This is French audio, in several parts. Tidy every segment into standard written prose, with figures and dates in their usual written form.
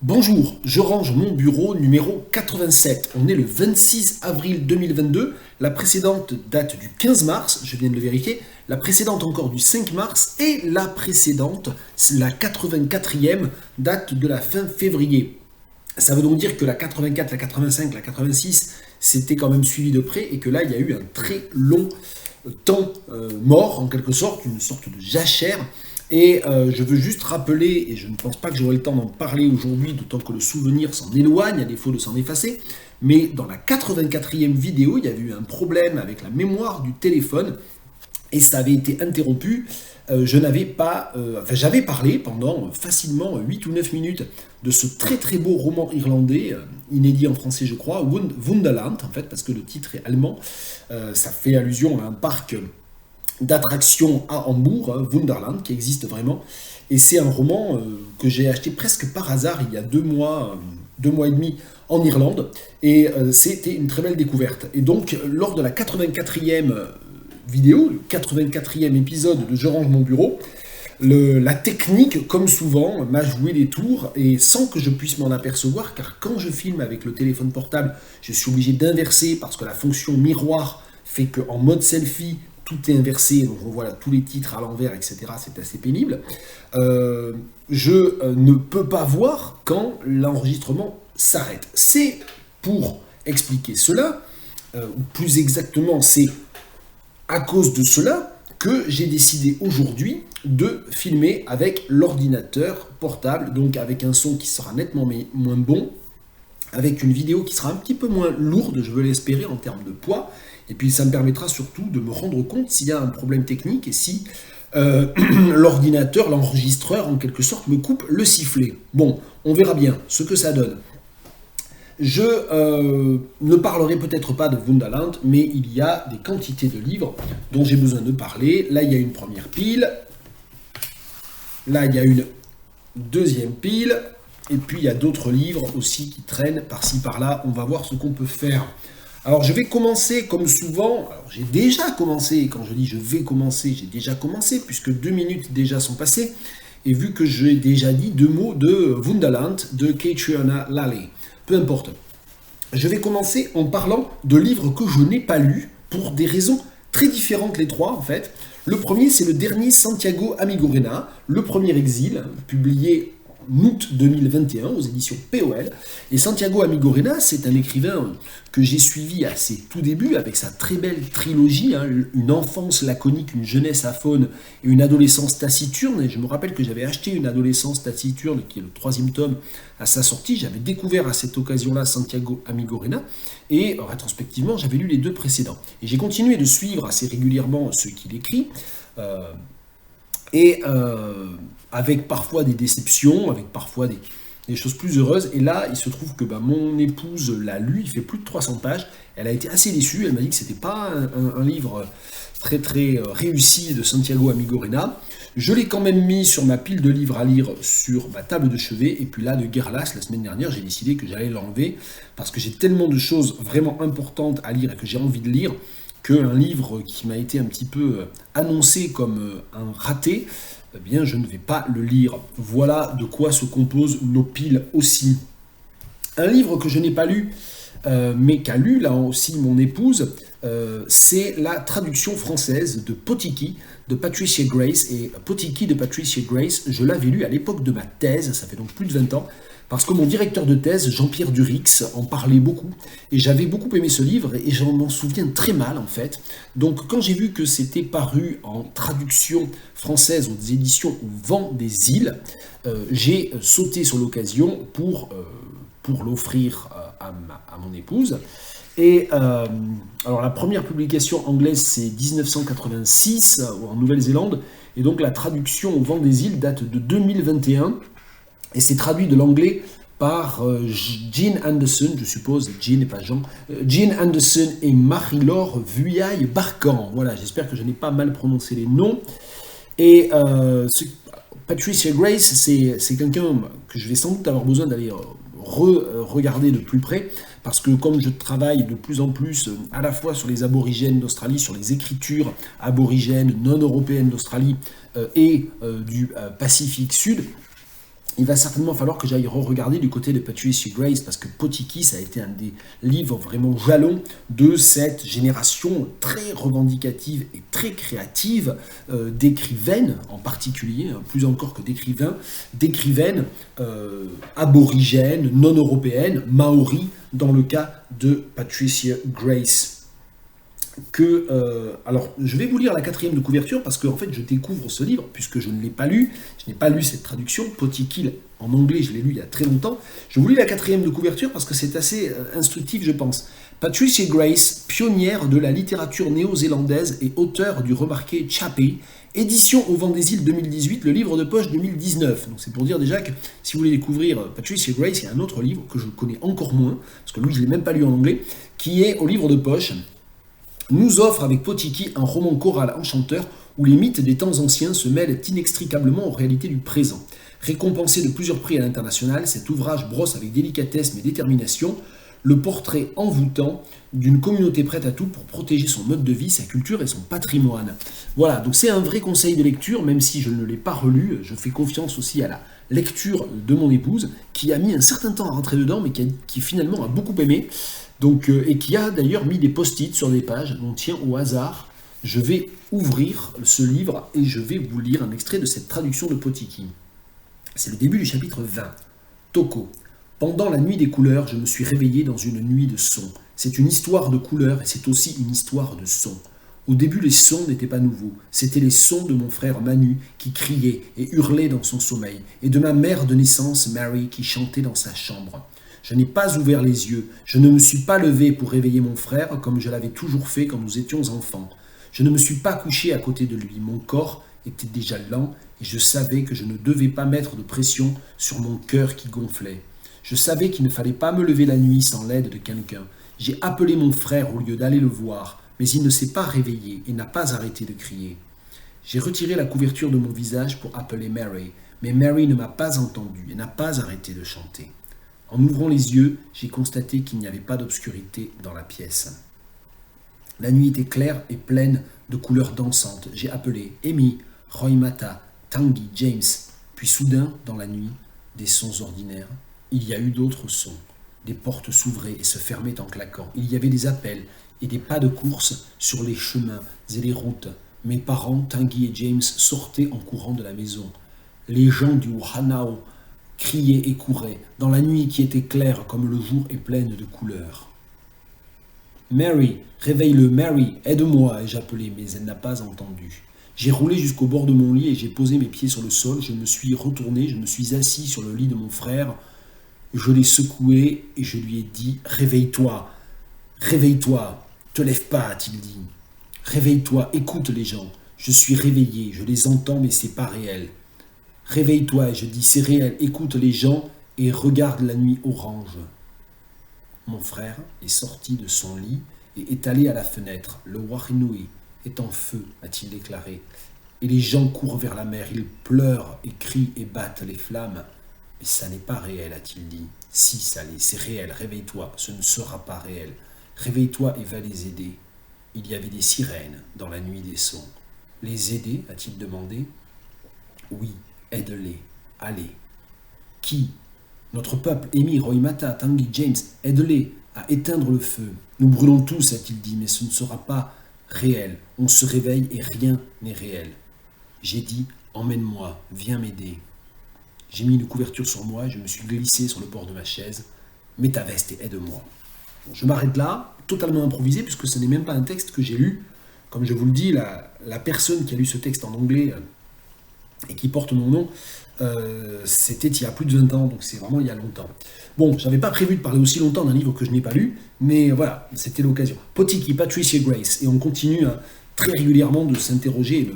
Bonjour, je range mon bureau numéro 87. On est le 26 avril 2022. La précédente date du 15 mars, je viens de le vérifier. La précédente encore du 5 mars. Et la précédente, la 84e, date de la fin février. Ça veut donc dire que la 84, la 85, la 86, c'était quand même suivi de près. Et que là, il y a eu un très long temps mort, en quelque sorte, une sorte de jachère. Et je veux juste rappeler, et je ne pense pas que j'aurai le temps d'en parler aujourd'hui, d'autant que le souvenir s'en éloigne, à défaut de s'en effacer, mais dans la 84e vidéo, il y avait eu un problème avec la mémoire du téléphone, et ça avait été interrompu. J'avais parlé pendant facilement 8 ou 9 minutes de ce très très beau roman irlandais, inédit en français je crois, Wonderland, en fait, parce que le titre est allemand. Ça fait allusion à un parc d'attraction à Hambourg, Wonderland, qui existe vraiment. Et c'est un roman que j'ai acheté presque par hasard il y a 2 mois et demi en Irlande. Et c'était une très belle découverte. Et donc, lors de la 84e vidéo, le 84e épisode de Je range mon bureau, la technique, comme souvent, m'a joué des tours et sans que je puisse m'en apercevoir, car quand je filme avec le téléphone portable, je suis obligé d'inverser parce que la fonction miroir fait qu'en mode selfie, tout est inversé, donc on voit là, tous les titres à l'envers, etc. C'est assez pénible. Je ne peux pas voir quand l'enregistrement s'arrête. C'est pour expliquer cela, ou plus exactement, c'est à cause de cela que j'ai décidé aujourd'hui de filmer avec l'ordinateur portable, donc avec un son qui sera nettement moins bon, avec une vidéo qui sera un petit peu moins lourde, je veux l'espérer, en termes de poids. Et puis ça me permettra surtout de me rendre compte s'il y a un problème technique et si l'ordinateur, l'enregistreur en quelque sorte me coupe le sifflet. Bon, on verra bien ce que ça donne. Je ne parlerai peut-être pas de Wonderland, mais il y a des quantités de livres dont j'ai besoin de parler. Là, il y a une première pile. Là, il y a une deuxième pile. Et puis, il y a d'autres livres aussi qui traînent par-ci, par-là. On va voir ce qu'on peut faire. Alors, je vais commencer comme souvent. Alors, j'ai déjà commencé. Et quand je dis je vais commencer, j'ai déjà commencé, puisque 2 minutes déjà sont passées. Et vu que j'ai déjà dit 2 mots de Wonderland de Catriona Lally. Peu importe. Je vais commencer en parlant de livres que je n'ai pas lus pour des raisons très différentes, les trois en fait. Le premier, c'est le dernier Santiago Amigorena, Le Premier Exil, publié en août 2021 aux éditions POL. Et Santiago Amigorena, c'est un écrivain que j'ai suivi à ses tout débuts avec sa très belle trilogie, une enfance laconique, une jeunesse aphone et une adolescence taciturne. Et je me rappelle que j'avais acheté une adolescence taciturne, qui est le 3e tome à sa sortie. J'avais découvert à cette occasion-là Santiago Amigorena et rétrospectivement, j'avais lu les 2 précédents. Et j'ai continué de suivre assez régulièrement ce qu'il écrit. Avec parfois des déceptions, avec parfois des choses plus heureuses. Et là, il se trouve que mon épouse l'a lu, il fait plus de 300 pages. Elle a été assez déçue, elle m'a dit que c'était pas un livre très très réussi de Santiago Amigorena. Je l'ai quand même mis sur ma pile de livres à lire sur ma table de chevet. Et puis là, de guerre lasse, la semaine dernière, j'ai décidé que j'allais l'enlever parce que j'ai tellement de choses vraiment importantes à lire et que j'ai envie de lire qu'un livre qui m'a été un petit peu annoncé comme un raté, eh bien, je ne vais pas le lire. Voilà de quoi se composent nos piles aussi. Un livre que je n'ai pas lu, mais qu'a lu là aussi mon épouse, c'est la traduction française de Potiki, de Patricia Grace. Et Potiki de Patricia Grace, je l'avais lu à l'époque de ma thèse, ça fait donc plus de 20 ans, parce que mon directeur de thèse, Jean-Pierre Durix, en parlait beaucoup, et j'avais beaucoup aimé ce livre, et je m'en souviens très mal en fait. Donc quand j'ai vu que c'était paru en traduction française aux éditions Au Vent des Îles, j'ai sauté sur l'occasion pour l'offrir à mon épouse. Et alors la première publication anglaise c'est 1986 en Nouvelle-Zélande, et donc la traduction Au Vent des Îles date de 2021. Et c'est traduit de l'anglais par Jean Anderson, je suppose, Jean et pas Jean, Jean Anderson et Marie-Laure Vuillaille-Barcan. Voilà, j'espère que je n'ai pas mal prononcé les noms. Et Patricia Grace, c'est quelqu'un que je vais sans doute avoir besoin d'aller regarder de plus près, parce que comme je travaille de plus en plus à la fois sur les aborigènes d'Australie, sur les écritures aborigènes non européennes d'Australie et du Pacifique Sud, il va certainement falloir que j'aille re-regarder du côté de Patricia Grace, parce que Potiki, ça a été un des livres vraiment jalons de cette génération très revendicative et très créative d'écrivaines, en particulier, plus encore que d'écrivaines aborigènes, non-européennes, maoris, dans le cas de Patricia Grace. Alors, je vais vous lire la 4e de couverture parce que en fait, je découvre ce livre puisque je ne l'ai pas lu. Je n'ai pas lu cette traduction. Potiki, en anglais, je l'ai lu il y a très longtemps. Je vous lis la 4e de couverture parce que c'est assez instructif, je pense. Patricia Grace, pionnière de la littérature néo-zélandaise et auteure du remarqué Chappie, édition au Vent des Îles 2018, le livre de poche 2019. Donc c'est pour dire déjà que si vous voulez découvrir Patricia Grace, il y a un autre livre que je connais encore moins, parce que lui, je ne l'ai même pas lu en anglais, qui est au livre de poche. Nous offre avec Potiki un roman choral enchanteur où les mythes des temps anciens se mêlent inextricablement aux réalités du présent. Récompensé de plusieurs prix à l'international, cet ouvrage brosse avec délicatesse mais détermination le portrait envoûtant d'une communauté prête à tout pour protéger son mode de vie, sa culture et son patrimoine. Voilà, donc c'est un vrai conseil de lecture, même si je ne l'ai pas relu. Je fais confiance aussi à la lecture de mon épouse, qui a mis un certain temps à rentrer dedans, mais qui finalement a beaucoup aimé. Donc, et qui a d'ailleurs mis des post-it sur des pages. Donc tiens, au hasard, je vais ouvrir ce livre et je vais vous lire un extrait de cette traduction de Potiki. C'est le début du chapitre 20. Toko. Pendant la nuit des couleurs, je me suis réveillé dans une nuit de sons. C'est une histoire de couleurs et c'est aussi une histoire de sons. Au début, les sons n'étaient pas nouveaux. C'étaient les sons de mon frère Manu qui criait et hurlait dans son sommeil, et de ma mère de naissance, Mary, qui chantait dans sa chambre. Je n'ai pas ouvert les yeux, je ne me suis pas levé pour réveiller mon frère comme je l'avais toujours fait quand nous étions enfants. Je ne me suis pas couché à côté de lui, mon corps était déjà lent et je savais que je ne devais pas mettre de pression sur mon cœur qui gonflait. Je savais qu'il ne fallait pas me lever la nuit sans l'aide de quelqu'un. J'ai appelé mon frère au lieu d'aller le voir, mais il ne s'est pas réveillé et n'a pas arrêté de crier. J'ai retiré la couverture de mon visage pour appeler Mary, mais Mary ne m'a pas entendu et n'a pas arrêté de chanter. En ouvrant les yeux, j'ai constaté qu'il n'y avait pas d'obscurité dans la pièce. La nuit était claire et pleine de couleurs dansantes. J'ai appelé Amy, Roymata, Tanguy, James. Puis soudain, dans la nuit, des sons ordinaires. Il y a eu d'autres sons. Des portes s'ouvraient et se fermaient en claquant. Il y avait des appels et des pas de course sur les chemins et les routes. Mes parents, Tanguy et James, sortaient en courant de la maison. Les gens du Hanao criaient et couraient, dans la nuit qui était claire comme le jour et pleine de couleurs. « Mary, réveille-le, Mary, aide-moi » ai-je appelé, mais elle n'a pas entendu. J'ai roulé jusqu'au bord de mon lit et j'ai posé mes pieds sur le sol, je me suis retourné, je me suis assis sur le lit de mon frère, je l'ai secoué et je lui ai dit « Réveille-toi, réveille-toi, te lève pas » a-t-il dit. « Réveille-toi, écoute les gens, je suis réveillé, je les entends mais c'est pas réel. » Réveille-toi, et je dis, c'est réel, écoute les gens et regarde la nuit orange. Mon frère est sorti de son lit et est allé à la fenêtre. Le Wahinui est en feu, a-t-il déclaré. Et les gens courent vers la mer, ils pleurent et crient et battent les flammes. Mais ça n'est pas réel, a-t-il dit. Si, ça l'est, c'est réel, réveille-toi, ce ne sera pas réel. Réveille-toi et va les aider. Il y avait des sirènes dans la nuit des sons. Les aider, a-t-il demandé. Oui. Aide-les, allez. Qui? Notre peuple, Amy, Roymata, Tanguy, James, aide-les à éteindre le feu. Nous brûlons tous, a-t-il dit, mais ce ne sera pas réel. On se réveille et rien n'est réel. J'ai dit, emmène-moi, viens m'aider. J'ai mis une couverture sur moi et je me suis glissé sur le bord de ma chaise. Mets ta veste et aide-moi. Bon, je m'arrête là, totalement improvisé, puisque ce n'est même pas un texte que j'ai lu. Comme je vous le dis, la personne qui a lu ce texte en anglais et qui porte mon nom, c'était il y a plus de 20 ans, donc c'est vraiment il y a longtemps. Bon, j'avais pas prévu de parler aussi longtemps d'un livre que je n'ai pas lu, mais voilà, c'était l'occasion. Potiki, Patricia Grace, et on continue très régulièrement de s'interroger, de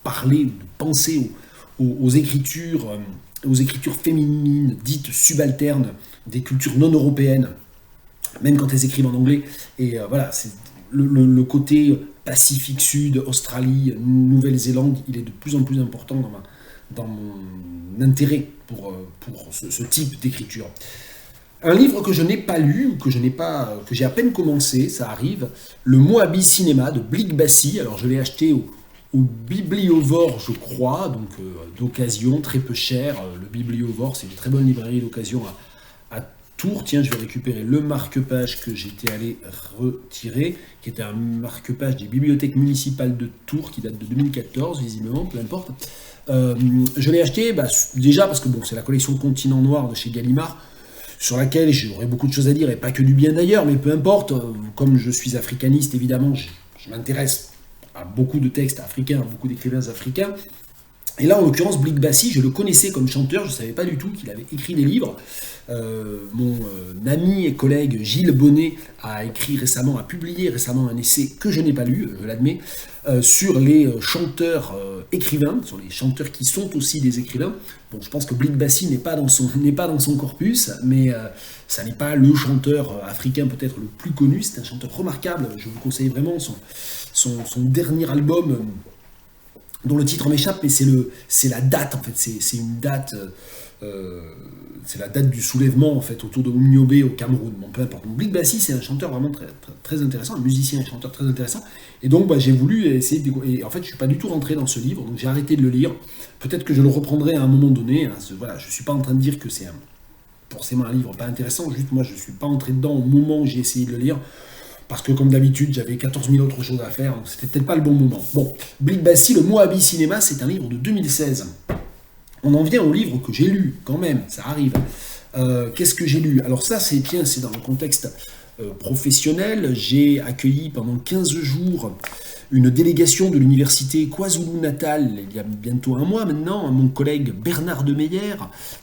parler, de penser aux écritures féminines, dites subalternes, des cultures non européennes, même quand elles écrivent en anglais, et voilà, c'est le côté Pacifique Sud, Australie, Nouvelle-Zélande, il est de plus en plus important dans mon intérêt pour ce type d'écriture. Un livre que je n'ai pas lu, ou que j'ai à peine commencé, ça arrive, Le Moabi Cinéma de Blick Bassi. Alors je l'ai acheté au au Bibliovore, je crois, donc d'occasion, très peu cher. Le Bibliovore, c'est une très bonne librairie d'occasion à Tours. Tiens, je vais récupérer le marque-page que j'étais allé retirer, qui était un marque-page des bibliothèques municipales de Tours, qui date de 2014, visiblement, peu importe. Je l'ai acheté déjà parce que bon, c'est la collection Continent Noir de chez Gallimard, sur laquelle j'aurais beaucoup de choses à dire, et pas que du bien d'ailleurs, mais peu importe. Comme je suis africaniste, évidemment, je m'intéresse à beaucoup de textes africains, à beaucoup d'écrivains africains. Et là, en l'occurrence, Blick Bassi, je le connaissais comme chanteur, je ne savais pas du tout qu'il avait écrit des livres. Mon ami et collègue Gilles Bonnet a publié récemment un essai que je n'ai pas lu, je l'admets, sur les chanteurs écrivains, sur les chanteurs qui sont aussi des écrivains. Bon, je pense que Blick Bassi n'est pas dans son corpus, mais ça n'est pas le chanteur africain peut-être le plus connu. C'est un chanteur remarquable, je vous conseille vraiment son dernier album, dont le titre m'échappe, mais c'est la date, en fait, c'est une date, c'est la date du soulèvement, en fait, autour de Oumniobé au Cameroun, bon, peu importe. Donc, Blick Bassi, c'est un chanteur vraiment très, très, très intéressant, un musicien et un chanteur très intéressant, et donc j'ai voulu essayer et en fait, je suis pas du tout rentré dans ce livre, donc j'ai arrêté de le lire, peut-être que je le reprendrai à un moment donné, hein, voilà, je suis pas en train de dire que c'est forcément un livre pas intéressant, juste moi, je suis pas entré dedans au moment où j'ai essayé de le lire, parce que comme d'habitude, j'avais 14 000 autres choses à faire, donc c'était peut-être pas le bon moment. Bon, Blick Bassi, le Moabi Cinéma, c'est un livre de 2016. On en vient au livre que j'ai lu, quand même, ça arrive. Qu'est-ce que j'ai lu? Alors ça, c'est dans le contexte professionnel. J'ai accueilli pendant 15 jours une délégation de l'université KwaZulu-Natal, il y a bientôt un mois maintenant, mon collègue Bernard de Meyer,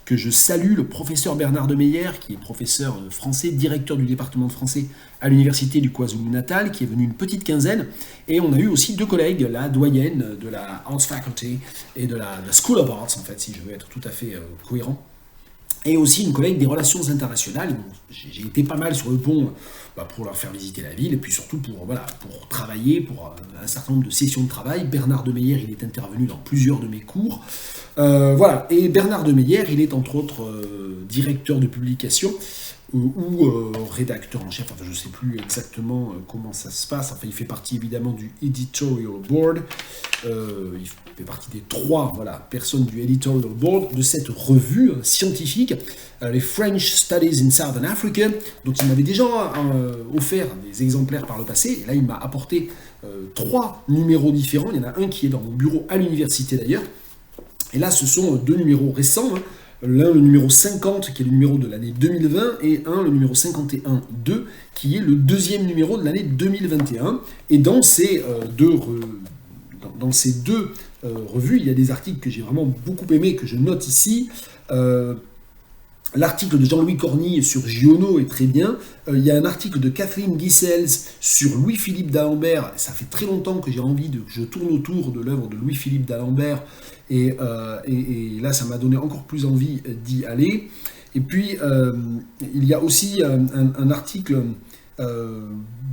que je salue, le professeur Bernard de Meyer, qui est professeur français, directeur du département de français à l'université du KwaZulu-Natal, qui est venu une petite quinzaine, et on a eu aussi 2 collègues, la doyenne de la Arts Faculty et de la School of Arts, en fait, si je veux être tout à fait cohérent, et aussi une collègue des relations internationales. J'ai été pas mal sur le pont pour leur faire visiter la ville, et puis surtout pour travailler, pour un certain nombre de sessions de travail. Bernard de Meyer, il est intervenu dans plusieurs de mes cours. Voilà, et Bernard de Meyer, il est entre autres directeur de publication, ou rédacteur en chef, enfin je ne sais plus exactement comment ça se passe, enfin il fait partie évidemment du editorial board, il fait partie des 3 personnes du editorial board de cette revue scientifique, les French Studies in Southern Africa, dont il m'avait déjà offert des exemplaires par le passé, et là il m'a apporté 3 numéros différents, il y en a un qui est dans mon bureau à l'université d'ailleurs, et là ce sont 2 numéros récents, l'un le numéro 50 qui est le numéro de l'année 2020 et le numéro 51-2 qui est le 2e numéro de l'année 2021. Et dans ces deux revues, il y a des articles que j'ai vraiment beaucoup aimés, que je note ici. L'article de Jean-Louis Cornille sur Giono est très bien. Il y a un article de Kathleen Gisels sur Louis-Philippe d'Alembert. Ça fait très longtemps que j'ai envie que je tourne autour de l'œuvre de Louis-Philippe d'Alembert. Et là, ça m'a donné encore plus envie d'y aller. Et puis, il y a aussi un article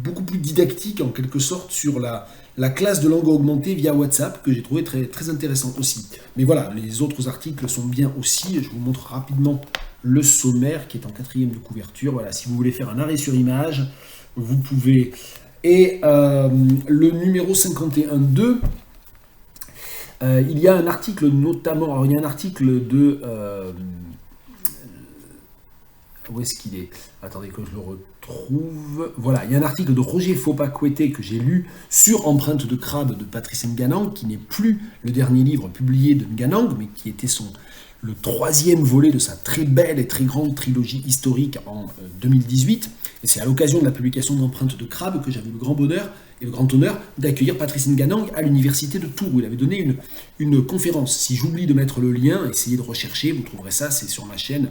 beaucoup plus didactique, en quelque sorte, sur la classe de langue augmentée via WhatsApp, que j'ai trouvé très, très intéressant aussi. Mais voilà, les autres articles sont bien aussi. Je vous montre rapidement le sommaire, qui est en 4e de couverture. Voilà, si vous voulez faire un arrêt sur image, vous pouvez. Et le numéro 51-2, il y a un article notamment, alors il y a un article de... où est-ce qu'il est? Attendez que je le retrouve. Voilà, il y a un article de Roger Fopa-Kouété que j'ai lu sur Empreinte de crabe de Patrice Nganang, qui n'est plus le dernier livre publié de Nganang, mais qui était le 3e volet de sa très belle et très grande trilogie historique en 2018. Et c'est à l'occasion de la publication d'Empreinte de crabe que j'avais le grand bonheur et le grand honneur d'accueillir Patrice Nganang à l'université de Tours, où il avait donné une conférence. Si j'oublie de mettre le lien, essayez de rechercher, vous trouverez ça, c'est sur ma chaîne.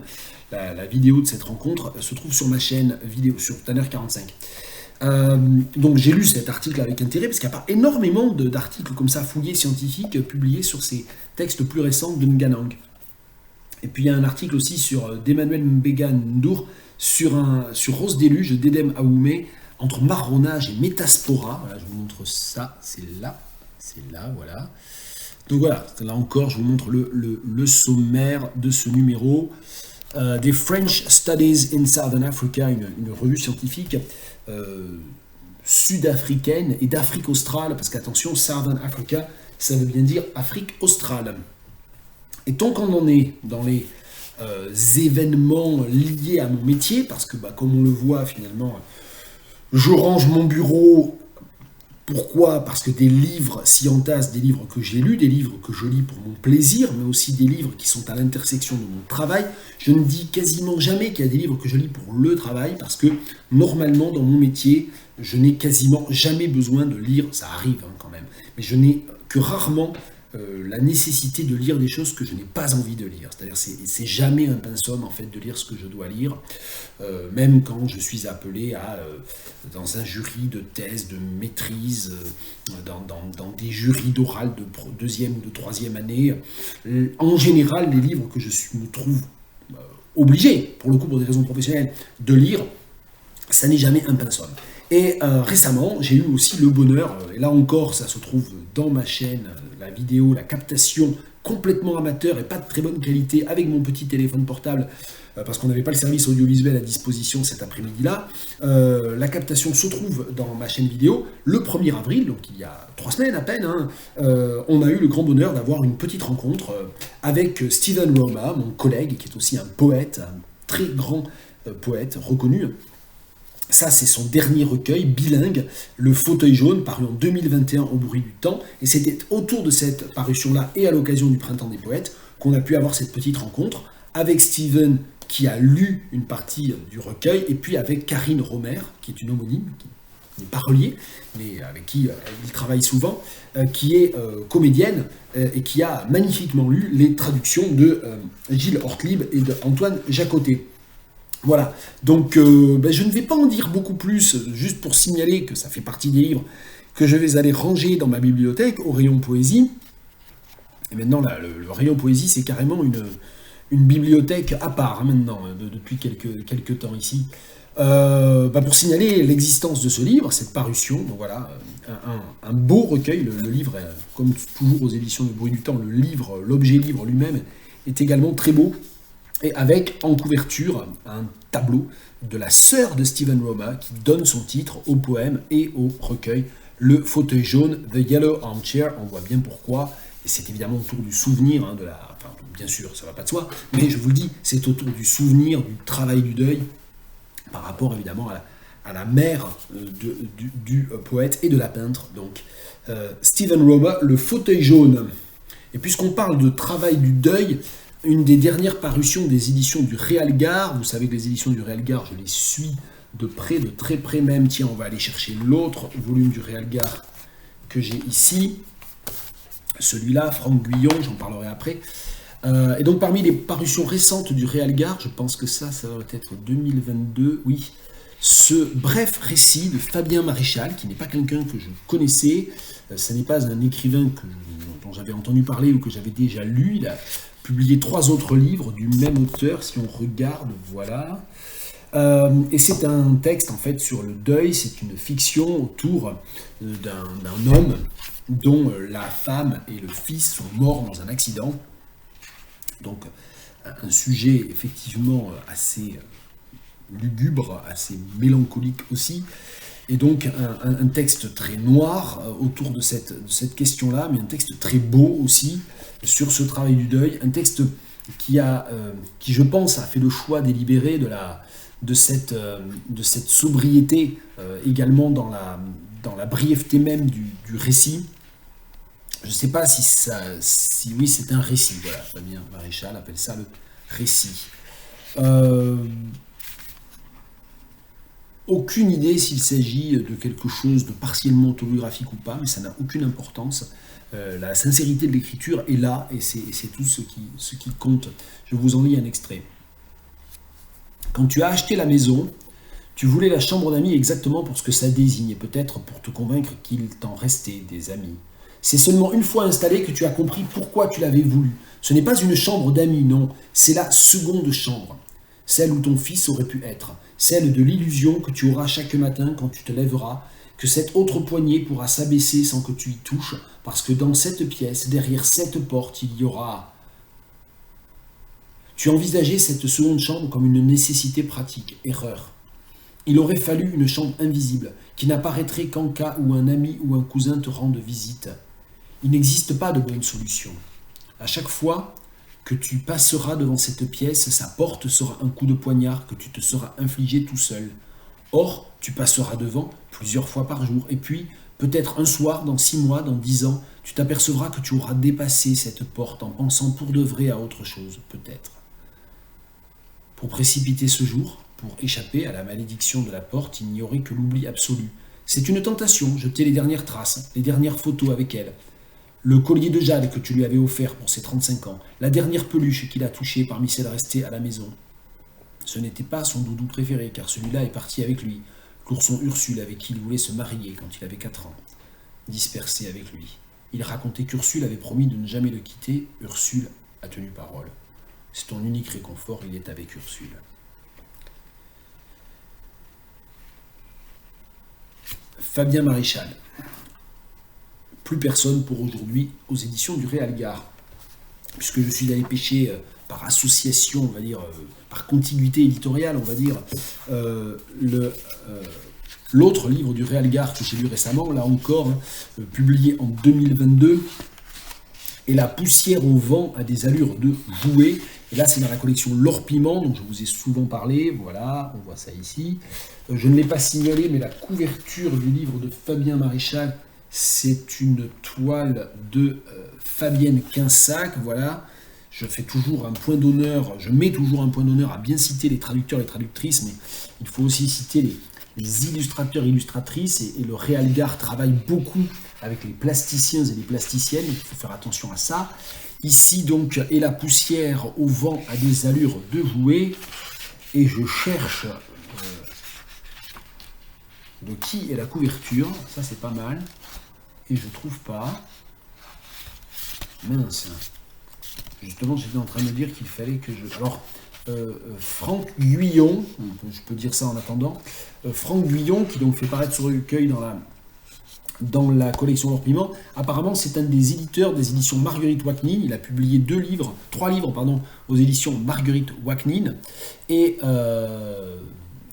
La vidéo de cette rencontre se trouve sur ma chaîne vidéo, sur Tanner 45. Donc j'ai lu cet article avec intérêt, parce qu'il n'y a pas énormément d'articles comme ça, fouillés, scientifiques, publiés sur ces textes plus récents de Nganang. Et puis il y a un article aussi d'Emmanuel Mbega Ndour sur Rose Déluge d'Edem Aoumé, entre marronnage et métaspora. Voilà, je vous montre ça, c'est là, voilà. Donc voilà, là encore, je vous montre le sommaire de ce numéro des French Studies in Southern Africa, une revue scientifique sud-africaine et d'Afrique australe, parce qu'attention, Southern Africa, ça veut bien dire Afrique australe. Et tant qu'on en est dans les événements liés à mon métier, parce que comme on le voit finalement, je range mon bureau. Pourquoi? Parce que des livres s'y entassent, des livres que j'ai lus, des livres que je lis pour mon plaisir, mais aussi des livres qui sont à l'intersection de mon travail. Je ne dis quasiment jamais qu'il y a des livres que je lis pour le travail, parce que normalement, dans mon métier, je n'ai quasiment jamais besoin de lire, ça arrive quand même, mais je n'ai que rarement la nécessité de lire des choses que je n'ai pas envie de lire. C'est-à-dire c'est jamais un pensum en fait de lire ce que je dois lire, même quand je suis appelé dans un jury de thèse, de maîtrise, dans des jurys d'oral de deuxième ou de troisième année. En général, les livres que me trouve obligé, pour le coup pour des raisons professionnelles, de lire, ça n'est jamais un pensum. Et récemment, j'ai eu aussi le bonheur, et là encore, ça se trouve dans ma chaîne, la vidéo, la captation complètement amateur et pas de très bonne qualité avec mon petit téléphone portable, parce qu'on n'avait pas le service audiovisuel à disposition cet après-midi-là. La captation se trouve dans ma chaîne vidéo le 1er avril, donc il y a 3 semaines à peine. On a eu le grand bonheur d'avoir une petite rencontre avec Steven Roma, mon collègue, qui est aussi un poète, un très grand poète reconnu. Ça, c'est son dernier recueil, bilingue, Le Fauteuil Jaune, paru en 2021 au bruit du temps. Et c'était autour de cette parution-là et à l'occasion du Printemps des Poètes qu'on a pu avoir cette petite rencontre avec Steven, qui a lu une partie du recueil, et puis avec Karine Romer, qui est une homonyme, qui n'est pas reliée, mais avec qui il travaille souvent, qui est comédienne et qui a magnifiquement lu les traductions de Gilles Ortlieb et d'Antoine Jacotet. Voilà, donc je ne vais pas en dire beaucoup plus, juste pour signaler que ça fait partie des livres que je vais aller ranger dans ma bibliothèque au rayon poésie. Et maintenant, là, le rayon poésie, c'est carrément une bibliothèque à part, maintenant, depuis quelques temps ici. Pour signaler l'existence de ce livre, cette parution, donc voilà, un beau recueil, le livre, comme toujours aux éditions du Bruit du Temps, l'objet livre lui-même est également très beau. Et avec en couverture un tableau de la sœur de Steven Roma qui donne son titre au poème et au recueil Le Fauteuil Jaune, The Yellow Armchair. On voit bien pourquoi, et c'est évidemment autour du souvenir enfin bien sûr ça va pas de soi, mais je vous le dis, c'est autour du souvenir, du travail du deuil, par rapport évidemment à la mère du poète et de la peintre, donc Steven Roma, Le Fauteuil Jaune. Et puisqu'on parle de travail du deuil, une des dernières parutions des éditions du Réalgard, vous savez que les éditions du Réalgard, je les suis de près, de très près même. Tiens, on va aller chercher l'autre volume du Réalgard que j'ai ici. Celui-là, Franck Guyon, j'en parlerai après. Et donc parmi les parutions récentes du Réalgard, je pense que ça va être 2022, oui, ce bref récit de Fabien Maréchal, qui n'est pas quelqu'un que je connaissais, ce n'est pas un écrivain dont j'avais entendu parler ou que j'avais déjà lu. Il a publié 3 autres livres du même auteur, si on regarde, voilà. Et c'est un texte en fait sur le deuil, c'est une fiction autour d'un homme dont la femme et le fils sont morts dans un accident. Donc un sujet effectivement assez lugubre, assez mélancolique aussi. Et donc un texte très noir autour de cette question-là, mais un texte très beau aussi sur ce travail du deuil. Un texte qui je pense, a fait le choix délibéré de cette sobriété également dans la brièveté même du récit. Je ne sais pas si oui, c'est un récit. Voilà, Fabien Maréchal appelle ça le récit. Aucune idée s'il s'agit de quelque chose de partiellement autobiographique ou pas, mais ça n'a aucune importance. La sincérité de l'écriture est là, et c'est tout ce qui compte. Je vous en lis un extrait. Quand tu as acheté la maison, tu voulais la chambre d'amis exactement pour ce que ça désigne, et peut-être pour te convaincre qu'il t'en restait des amis. C'est seulement une fois installé que tu as compris pourquoi tu l'avais voulu. Ce n'est pas une chambre d'amis, non, c'est la seconde chambre. Celle où ton fils aurait pu être, celle de l'illusion que tu auras chaque matin quand tu te lèveras, que cette autre poignée pourra s'abaisser sans que tu y touches, parce que dans cette pièce, derrière cette porte, il y aura... Tu envisageais cette seconde chambre comme une nécessité pratique, erreur. Il aurait fallu une chambre invisible, qui n'apparaîtrait qu'en cas où un ami ou un cousin te rende visite. Il n'existe pas de bonne solution. À chaque fois que tu passeras devant cette pièce, sa porte sera un coup de poignard que tu te seras infligé tout seul. Or, tu passeras devant plusieurs fois par jour, et puis, peut-être un soir, dans 6 mois, dans 10 ans, tu t'apercevras que tu auras dépassé cette porte en pensant pour de vrai à autre chose, peut-être. Pour précipiter ce jour, pour échapper à la malédiction de la porte, il n'y aurait que l'oubli absolu. C'est une tentation, jeter les dernières traces, les dernières photos avec elle. Le collier de jade que tu lui avais offert pour ses 35 ans, la dernière peluche qu'il a touchée parmi celles restées à la maison. Ce n'était pas son doudou préféré, car celui-là est parti avec lui, l'ourson Ursule avec qui il voulait se marier quand il avait 4 ans, dispersé avec lui. Il racontait qu'Ursule avait promis de ne jamais le quitter. Ursule a tenu parole. C'est ton unique réconfort, il est avec Ursule. Fabien Maréchal. Plus personne pour aujourd'hui aux éditions du Réal Gare. Puisque je suis allé pêcher par association, on va dire, par contiguïté éditoriale, on va dire, l'autre livre du Réal Gare que j'ai lu récemment, là encore, publié en 2022, et La poussière au vent a des allures de jouet. Et là, c'est dans la collection L'Or Piment, dont je vous ai souvent parlé. Voilà, on voit ça ici. Je ne l'ai pas signalé, mais la couverture du livre de Fabien Maréchal, c'est une toile de Fabienne Quinsac. Voilà, je mets toujours un point d'honneur à bien citer les traducteurs et traductrices, mais il faut aussi citer les illustrateurs et illustratrices, et le Réal Gare travaille beaucoup avec les plasticiens et les plasticiennes, il faut faire attention à ça. Ici donc, et la poussière au vent a des allures de jouet, et je cherche de qui est la couverture, ça c'est pas mal, et je trouve pas. Mince. Justement, j'étais en train de dire qu'il fallait que je... Alors, Franck Guyon, je peux dire ça en attendant, Franck Guyon, qui donc fait paraître ce recueil dans la collection L'Or Piment, apparemment c'est un des éditeurs des éditions Marguerite Wachnine. Il a publié 3 livres aux éditions Marguerite Wachnine, et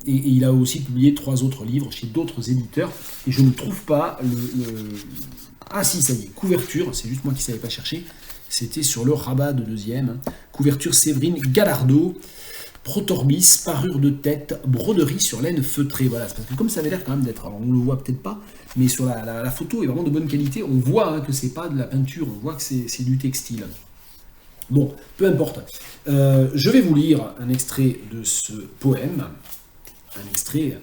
il a aussi publié 3 autres livres chez d'autres éditeurs, et je ne trouve pas Ah si, ça y est, couverture, c'est juste moi qui ne savais pas chercher, c'était sur le rabat de 2e, couverture Séverine Gallardo, protorbis, parure de tête, broderie sur laine feutrée. Voilà, parce que comme ça avait l'air quand même d'être, alors on ne le voit peut-être pas, mais sur la photo est vraiment de bonne qualité, on voit que c'est pas de la peinture, on voit que c'est du textile. Bon, peu importe. Je vais vous lire un extrait de ce poème, un extrait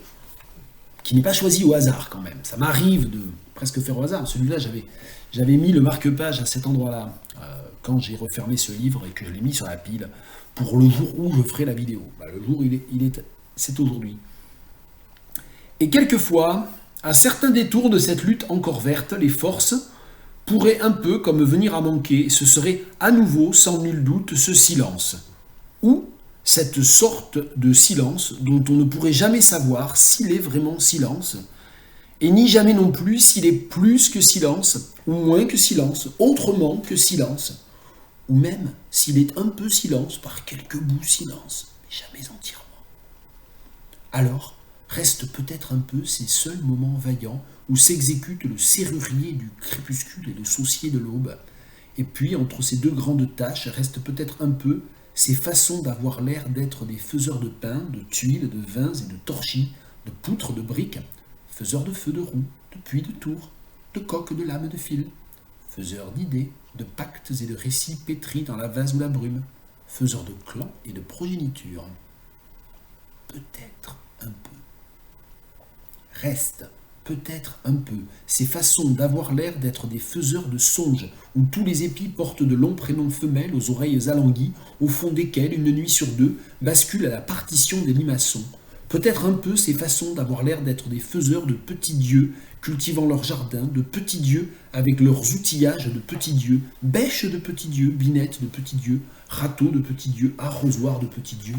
qui n'est pas choisi au hasard quand même. Ça m'arrive de presque faire au hasard. Celui-là, j'avais mis le marque-page à cet endroit-là, quand j'ai refermé ce livre et que je l'ai mis sur la pile, pour le jour où je ferai la vidéo. Le jour, c'est aujourd'hui. Et quelquefois, à certains détours de cette lutte encore verte, les forces pourraient un peu comme venir à manquer, ce serait à nouveau, sans nul doute, ce silence. Ou cette sorte de silence dont on ne pourrait jamais savoir s'il est vraiment silence, et ni jamais non plus s'il est plus que silence, ou moins que silence, autrement que silence, ou même s'il est un peu silence par quelques bouts silence, mais jamais entièrement. Alors, restent peut-être un peu ces seuls moments vaillants où s'exécute le serrurier du crépuscule et le saucier de l'aube, et puis entre ces 2 grandes tâches restent peut-être un peu ces façons d'avoir l'air d'être des faiseurs de pain, de tuiles, de vins et de torchis, de poutres, de briques, faiseurs de feux, de roues, de puits, de tours, de coques, de lames, de fil, faiseurs d'idées, de pactes et de récits pétris dans la vase ou la brume, faiseurs de clans et de progéniture. Peut-être un peu. Reste peut-être un peu ces façons d'avoir l'air d'être des faiseurs de songes, où tous les épis portent de longs prénoms femelles aux oreilles alanguies, au fond desquels, une nuit sur 2, bascule à la partition des limaçons. Peut-être un peu ces façons d'avoir l'air d'être des faiseurs de petits dieux, cultivant leur jardin, de petits dieux avec leurs outillages de petits dieux, bêches de petits dieux, binettes de petits dieux, râteaux de petits dieux, arrosoirs de petits dieux.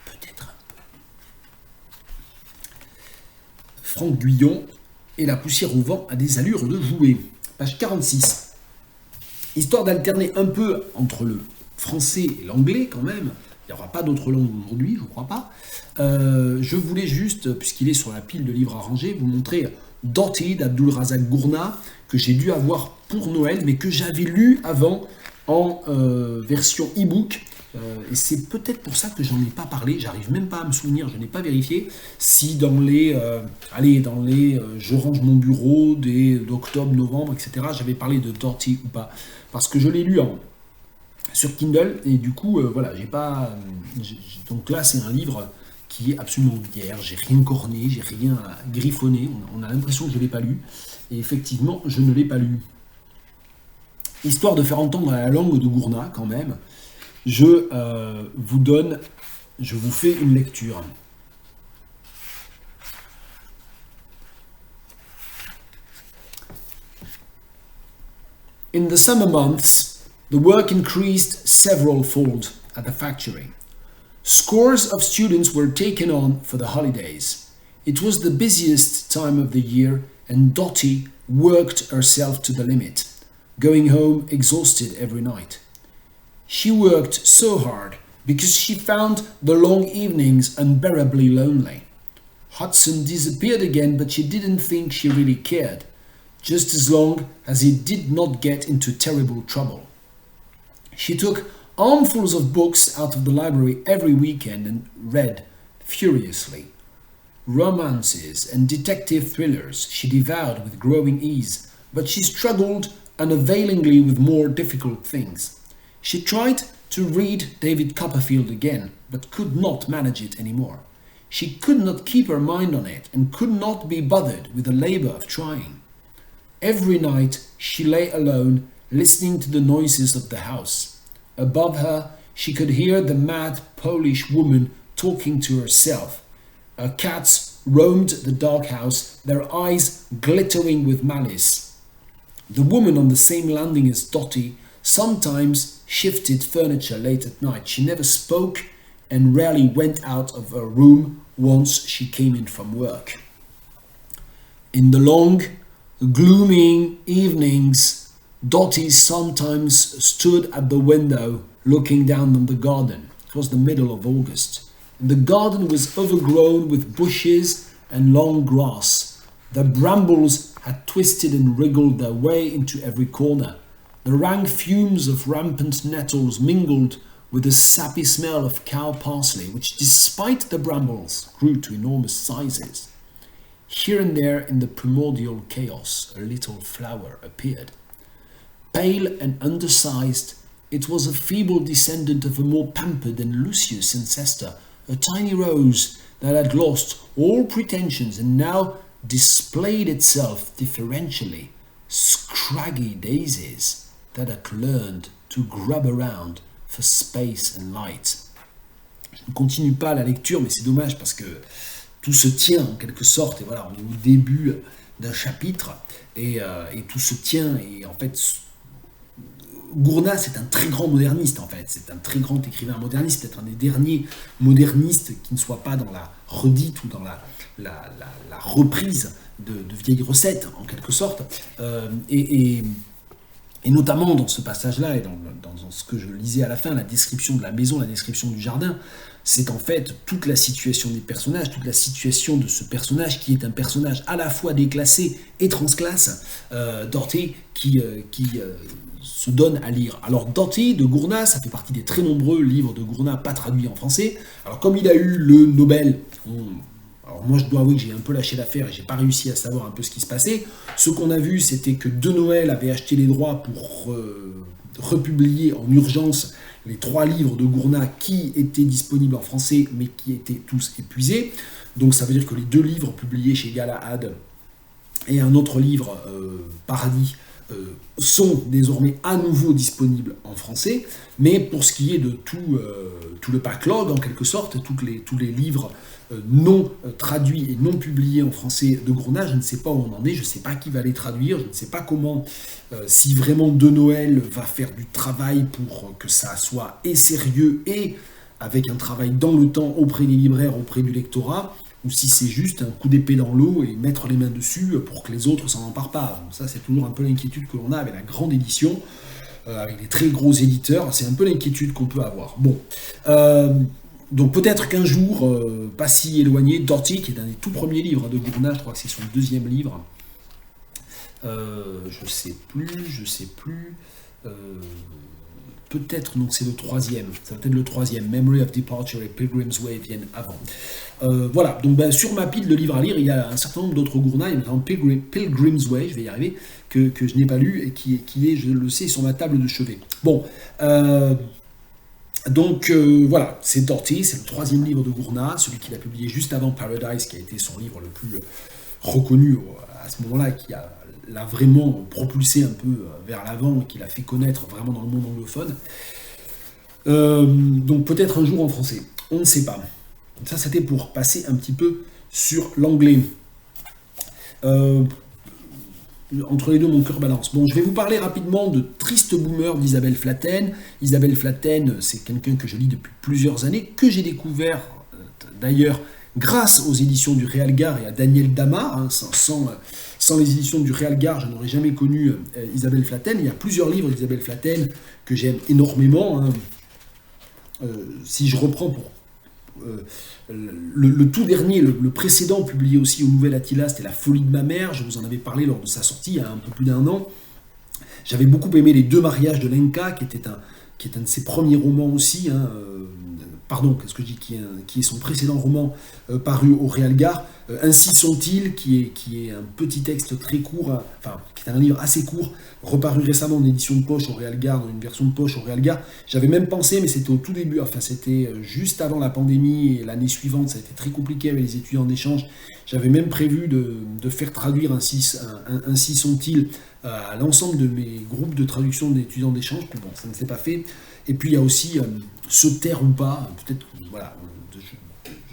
Peut-être un peu. Franck Guyon, et la poussière au vent a des allures de jouet. Page 46. Histoire d'alterner un peu entre le français et l'anglais quand même, il n'y aura pas d'autres langues aujourd'hui, je ne crois pas. Je voulais juste, puisqu'il est sur la pile de livres à ranger, vous montrer Doti d'Abdul Razak Gourna, que j'ai dû avoir pour Noël, mais que j'avais lu avant en version e-book. Et c'est peut-être pour ça que j'en ai pas parlé, j'arrive même pas à me souvenir, je n'ai pas vérifié si dans les, je range mon bureau d'octobre, novembre, etc., j'avais parlé de Doughty ou pas. Parce que je l'ai lu sur Kindle, et du coup, voilà, j'ai pas. Donc là, c'est un livre qui est absolument vierge, j'ai rien corné, j'ai rien griffonné, on a l'impression que je ne l'ai pas lu, et effectivement, je ne l'ai pas lu. Histoire de faire entendre la langue de Gournat, quand même, je vous fais une lecture. In the summer months, the work increased several-fold at the factory. Scores of students were taken on for the holidays. It was the busiest time of the year, and Dottie worked herself to the limit, going home exhausted every night. She worked so hard because she found the long evenings unbearably lonely. Hudson disappeared again, but she didn't think she really cared, just as long as he did not get into terrible trouble. She took armfuls of books out of the library every weekend and read furiously. Romances and detective thrillers she devoured with growing ease, but she struggled unavailingly with more difficult things. She tried to read David Copperfield again, but could not manage it anymore. She could not keep her mind on it and could not be bothered with the labor of trying. Every night she lay alone, listening to the noises of the house. Above her, she could hear the mad Polish woman talking to herself. Her cats roamed the dark house, their eyes glittering with malice. The woman on the same landing as Dottie sometimes shifted furniture late at night. She never spoke and rarely went out of her room once she came in from work. In the long, gloomy evenings, Dottie sometimes stood at the window looking down on the garden. It was the middle of August. The garden was overgrown with bushes and long grass. The brambles had twisted and wriggled their way into every corner. The rank fumes of rampant nettles mingled with the sappy smell of cow parsley, which, despite the brambles, grew to enormous sizes. Here and there in the primordial chaos, a little flower appeared. Pale and undersized, it was a feeble descendant of a more pampered and luscious ancestor, a tiny rose that had lost all pretensions and now displayed itself differentially, scraggy daisies that had learned to grub around for space and light. Je ne continue pas la lecture, mais c'est dommage parce que tout se tient en quelque sorte, et voilà, on est au début d'un chapitre, et tout se tient, et en fait, Gournat, c'est un très grand moderniste, en fait, c'est un très grand écrivain moderniste, peut-être un des derniers modernistes qui ne soit pas dans la redite ou dans la reprise de vieilles recettes, en quelque sorte, et notamment dans ce passage-là, et dans ce que je lisais à la fin, la description de la maison, la description du jardin, c'est en fait toute la situation des personnages, toute la situation de ce personnage qui est un personnage à la fois déclassé et transclasse, Doughty, qui se donne à lire. Alors Doughty de Gournat, ça fait partie des très nombreux livres de Gournat pas traduits en français. Alors comme il a eu le Nobel, alors moi je dois avouer que j'ai un peu lâché l'affaire et j'ai pas réussi à savoir un peu ce qui se passait. Ce qu'on a vu, c'était que De Noël avait acheté les droits pour republier en urgence les 3 livres de Gournat qui étaient disponibles en français mais qui étaient tous épuisés. Donc ça veut dire que les 2 livres publiés chez Galahad et un autre livre, Paradis, sont désormais à nouveau disponibles en français, mais pour ce qui est de tout le backlog en quelque sorte, tous les livres non traduits et non publiés en français de Gournat, je ne sais pas où on en est, je ne sais pas qui va les traduire, je ne sais pas comment, si vraiment De Noël va faire du travail pour que ça soit et sérieux et avec un travail dans le temps auprès des libraires, auprès du lectorat, ou si c'est juste un coup d'épée dans l'eau et mettre les mains dessus pour que les autres s'en emparent pas. Donc ça, c'est toujours un peu l'inquiétude que l'on a avec la grande édition, avec les très gros éditeurs, c'est un peu l'inquiétude qu'on peut avoir. Bon, donc peut-être qu'un jour, pas si éloigné, Doughty, qui est un des tout premiers livres de Gournat, je crois que c'est son 2e livre, Je sais plus. Euh, Peut-être, donc c'est le troisième. Ça va être le troisième. Memory of Departure et Pilgrim's Way viennent avant. Voilà, donc sur ma pile de livres à lire, il y a un certain nombre d'autres gournailles, notamment Pilgrim's Way, je vais y arriver, que je n'ai pas lu et qui est, je le sais, sur ma table de chevet. Bon, donc voilà, c'est Doughty, c'est le troisième livre de Gournat, celui qu'il a publié juste avant Paradise, qui a été son livre le plus reconnu à ce moment-là, qui l'a vraiment propulsé un peu vers l'avant et qui l'a fait connaître vraiment dans le monde anglophone. Donc peut-être un jour en français, on ne sait pas. Ça, c'était pour passer un petit peu sur l'anglais. Entre les deux, mon cœur balance. Bon, je vais vous parler rapidement de Triste Boomer d'Isabelle Flatten. Isabelle Flatten, c'est quelqu'un que je lis depuis plusieurs années, que j'ai découvert d'ailleurs grâce aux éditions du Réal Gare et à Daniel Damar. Hein, sans les éditions du Réal Gare, je n'aurais jamais connu Isabelle Flatten. Il y a plusieurs livres d'Isabelle Flatten que j'aime énormément. Hein. Si je reprends pour le tout dernier, le précédent, publié aussi au Nouvel Attila, c'était La folie de ma mère. Je vous en avais parlé lors de sa sortie il y a un peu plus d'1 an. J'avais beaucoup aimé Les deux mariages de Lenka, qui est un de ses premiers romans aussi. Hein, pardon, qu'est-ce que je dis, qui est son précédent roman paru au Réal Gare. Ainsi sont-ils, qui est un petit texte très court, enfin, qui est un livre assez court, reparu récemment en édition de poche au Réal Gare, dans une version de poche au Réal Gare. J'avais même pensé, mais c'était au tout début, enfin c'était juste avant la pandémie, et l'année suivante, ça a été très compliqué avec les étudiants d'échange. J'avais même prévu de faire traduire Ainsi sont-ils à l'ensemble de mes groupes de traduction d'étudiants d'échange, puis bon, ça ne s'est pas fait. Et puis il y a aussi Se taire ou pas, peut-être, voilà,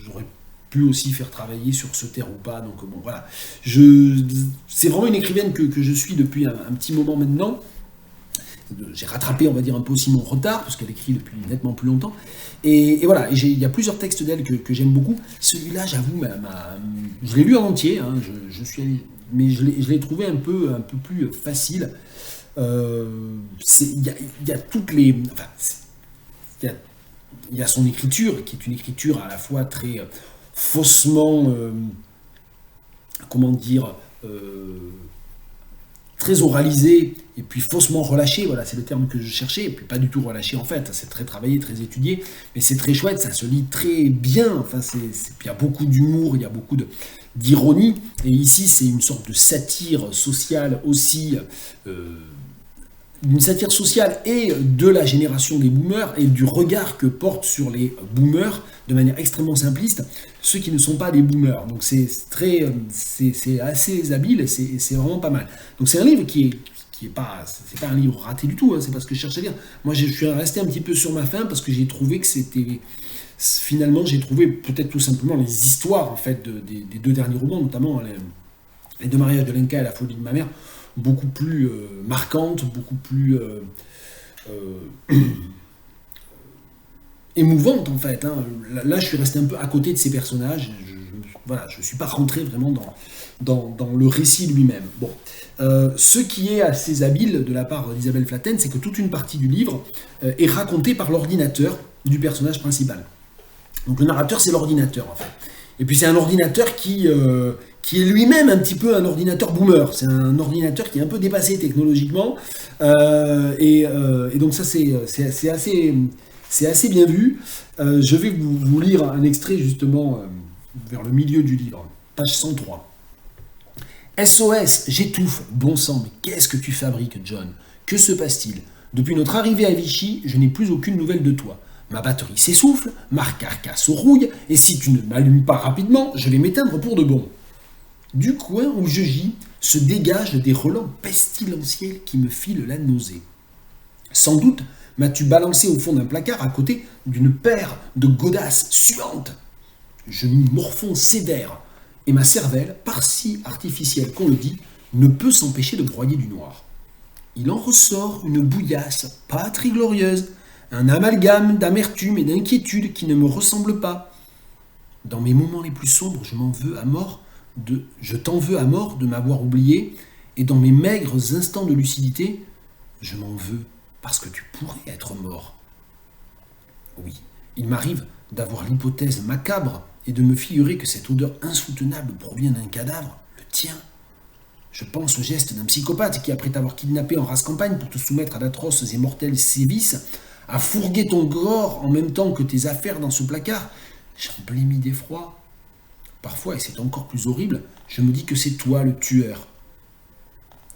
j'aurais pu aussi faire travailler sur Se taire ou pas, donc bon, voilà. C'est vraiment une écrivaine que je suis depuis un petit moment maintenant. J'ai rattrapé, on va dire, un peu aussi mon retard, parce qu'elle écrit depuis nettement plus longtemps. Et voilà, il y a plusieurs textes d'elle que j'aime beaucoup. Celui-là, j'avoue, je l'ai lu en entier, hein, mais je l'ai trouvé un peu plus facile. Il y a toutes les... Enfin, il y a son écriture, qui est une écriture à la fois très faussement... comment dire très oralisé et puis faussement relâché, voilà, c'est le terme que je cherchais, et puis pas du tout relâché en fait, c'est très travaillé, très étudié, mais c'est très chouette, ça se lit très bien, enfin, il y a beaucoup d'humour, il y a beaucoup d'ironie, et ici c'est une sorte de satire sociale aussi, une satire sociale et de la génération des boomers, et du regard que portent sur les boomers, de manière extrêmement simpliste, ceux qui ne sont pas des boomers. Donc c'est assez habile et c'est vraiment pas mal. Donc c'est un livre qui est pas, c'est pas un livre raté du tout, hein, c'est pas ce que je cherche à dire. Moi je suis resté un petit peu sur ma faim parce que j'ai trouvé que c'était... Finalement j'ai trouvé peut-être tout simplement les histoires en fait des deux derniers romans, notamment les deux mariages de Lenka et La folie de ma mère, beaucoup plus marquantes, beaucoup plus... émouvante en fait. Hein. Là, je suis resté un peu à côté de ces personnages. Je ne suis pas rentré vraiment dans le récit lui-même. Bon. Ce qui est assez habile de la part d'Isabelle Flatten, c'est que toute une partie du livre est racontée par l'ordinateur du personnage principal. Donc le narrateur, c'est l'ordinateur en fait. Et puis c'est un ordinateur qui est lui-même un petit peu un ordinateur boomer. C'est un ordinateur qui est un peu dépassé technologiquement. Et donc ça, c'est assez bien vu. Je vais vous lire un extrait justement vers le milieu du livre, page 103. SOS, j'étouffe, bon sang, mais qu'est-ce que tu fabriques, John? Que se passe-t-il? Depuis notre arrivée à Vichy, je n'ai plus aucune nouvelle de toi. Ma batterie s'essouffle, ma carcasse rouille, et si tu ne m'allumes pas rapidement, je vais m'éteindre pour de bon. Du coin où je gis se dégagent des relents pestilentiels qui me filent la nausée. Sans doute m'as-tu balancé au fond d'un placard à côté d'une paire de godasses suantes. Je m'y morfonds sévère, et ma cervelle, par si artificielle qu'on le dit, ne peut s'empêcher de broyer du noir. Il en ressort une bouillasse pas très glorieuse, un amalgame d'amertume et d'inquiétude qui ne me ressemble pas. Dans mes moments les plus sombres, je t'en veux à mort de m'avoir oublié, et dans mes maigres instants de lucidité, je m'en veux parce que tu pourrais être mort. Oui, il m'arrive d'avoir l'hypothèse macabre et de me figurer que cette odeur insoutenable provient d'un cadavre, le tien. Je pense au geste d'un psychopathe qui, après t'avoir kidnappé en race campagne pour te soumettre à d'atroces et mortels sévices, a fourgué ton corps en même temps que tes affaires dans ce placard. J'en blêmis d'effroi. Parfois, et c'est encore plus horrible, je me dis que c'est toi le tueur.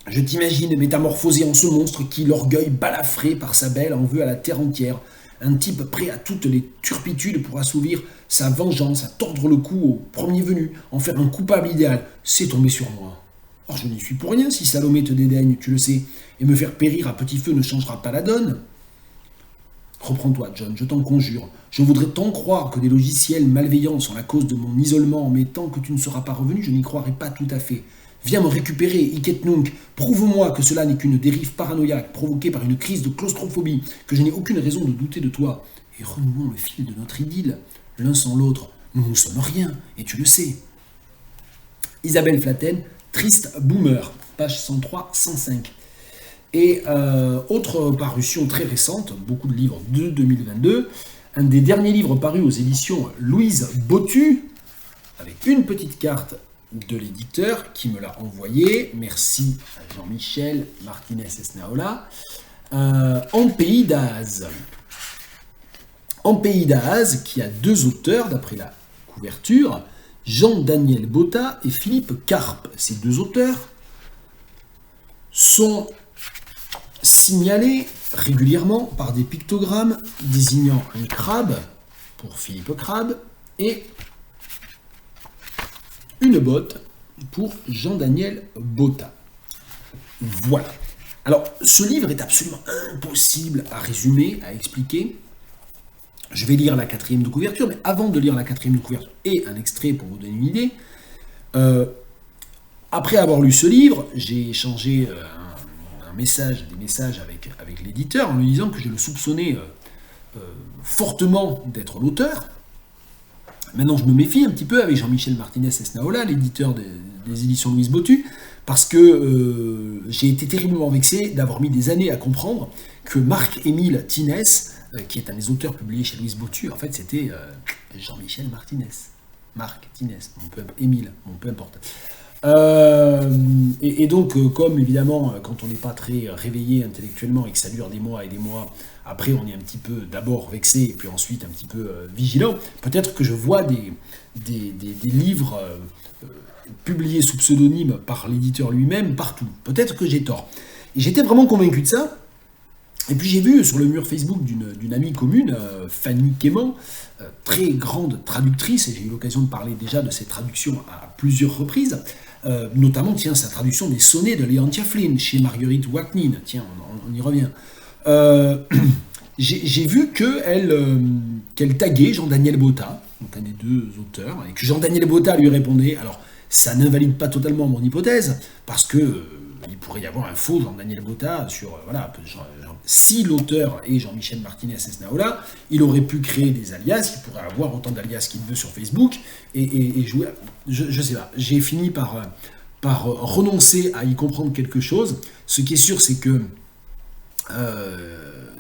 Je t'imagine métamorphosé en ce monstre qui, l'orgueil balafré par sa belle, en veut à la terre entière. Un type prêt à toutes les turpitudes pour assouvir sa vengeance, à tordre le cou au premier venu, en faire un coupable idéal. C'est tombé sur moi. Or, je n'y suis pour rien si Salomé te dédaigne, tu le sais, et me faire périr à petit feu ne changera pas la donne. Reprends-toi, John, je t'en conjure. Je voudrais tant croire que des logiciels malveillants sont la cause de mon isolement, mais tant que tu ne seras pas revenu, je n'y croirai pas tout à fait. Viens me récupérer, Iket Nunc. Prouve-moi que cela n'est qu'une dérive paranoïaque provoquée par une crise de claustrophobie, que je n'ai aucune raison de douter de toi. Et renouons le fil de notre idylle. L'un sans l'autre, nous ne sommes rien, et tu le sais. Isabelle Flatten, Triste Boomer, page 103-105. Et autre parution très récente, beaucoup de livres de 2022, un des derniers livres parus aux éditions Louise Bottu, avec une petite carte de l'éditeur qui me l'a envoyé. Merci à Jean-Michel Martinez Esnaola. En Pays d'Az. En Pays d'Az, qui a deux auteurs, d'après la couverture, Jean-Daniel Botta et Philippe Carpe. Ces deux auteurs sont signalés régulièrement par des pictogrammes désignant un crabe, pour Philippe Crabe, et une botte pour Jean-Daniel Botta. Voilà. Alors, ce livre est absolument impossible à résumer, à expliquer. Je vais lire la quatrième de couverture, mais avant de lire la quatrième de couverture et un extrait pour vous donner une idée, après avoir lu ce livre, j'ai échangé des messages avec l'éditeur en lui disant que je le soupçonnais fortement d'être l'auteur. Maintenant, je me méfie un petit peu avec Jean-Michel Martinez Esnaola, l'éditeur des éditions Louise Bottu, parce que j'ai été terriblement vexé d'avoir mis des années à comprendre que Marc-Émile Tinès, qui est un des auteurs publiés chez Louise Bottu, en fait, c'était Jean-Michel Martinez. Marc Tinès, Émile, peu importe. Et donc, comme évidemment, quand on n'est pas très réveillé intellectuellement et que ça dure des mois et des mois, après on est un petit peu d'abord vexé et puis ensuite un petit peu vigilant, peut-être que je vois des livres publiés sous pseudonyme par l'éditeur lui-même partout. Peut-être que j'ai tort. Et j'étais vraiment convaincu de ça. Et puis j'ai vu sur le mur Facebook d'une amie commune, Fanny Quément, très grande traductrice, et j'ai eu l'occasion de parler déjà de ses traductions à plusieurs reprises, notamment, sa traduction des sonnets de Leontia Flynn chez Marguerite Watnin. Tiens, on y revient. J'ai vu qu'elle taguait Jean-Daniel Botta, donc un des deux auteurs, et que Jean-Daniel Botta lui répondait. Alors, ça n'invalide pas totalement mon hypothèse, parce que il pourrait y avoir un faux Jean-Daniel Botta sur... si l'auteur est Jean-Michel Martinez Esnaola, il aurait pu créer des alias, il pourrait avoir autant d'alias qu'il veut sur Facebook, et jouer... Je sais pas, j'ai fini par renoncer à y comprendre quelque chose. Ce qui est sûr, c'est que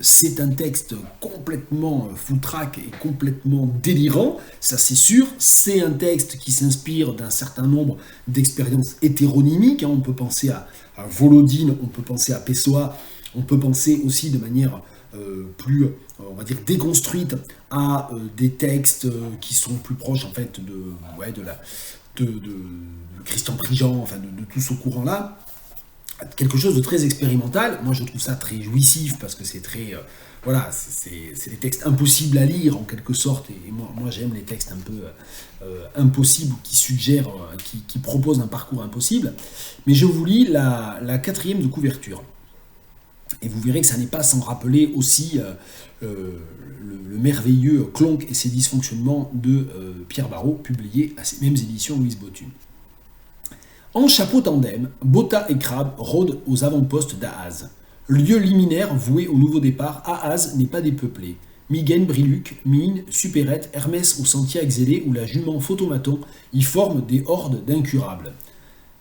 c'est un texte complètement foutraque et complètement délirant, ça c'est sûr. C'est un texte qui s'inspire d'un certain nombre d'expériences hétéronymiques. On peut penser à Volodine, on peut penser à Pessoa, on peut penser aussi de manière plus, on va dire, déconstruite à des textes qui sont plus proches en fait de Christian Prigent, enfin de tout ce courant-là. Quelque chose de très expérimental. Moi je trouve ça très jouissif parce que c'est très c'est des textes impossibles à lire en quelque sorte, et moi j'aime les textes un peu impossibles, qui suggèrent, qui proposent un parcours impossible. Mais je vous lis la quatrième de couverture et vous verrez que ça n'est pas sans rappeler aussi le merveilleux Clonk et ses dysfonctionnements de Pierre Barrault, publié à ces mêmes éditions Louise Bottu. En chapeau tandem, Botta et Crabe rôdent aux avant-postes d'Aaz. Lieu liminaire voué au nouveau départ, Aaz n'est pas dépeuplé. Miguen, Briluc, Mine, Supérette, Hermès au sentier axélé ou la jument Photomaton y forment des hordes d'incurables.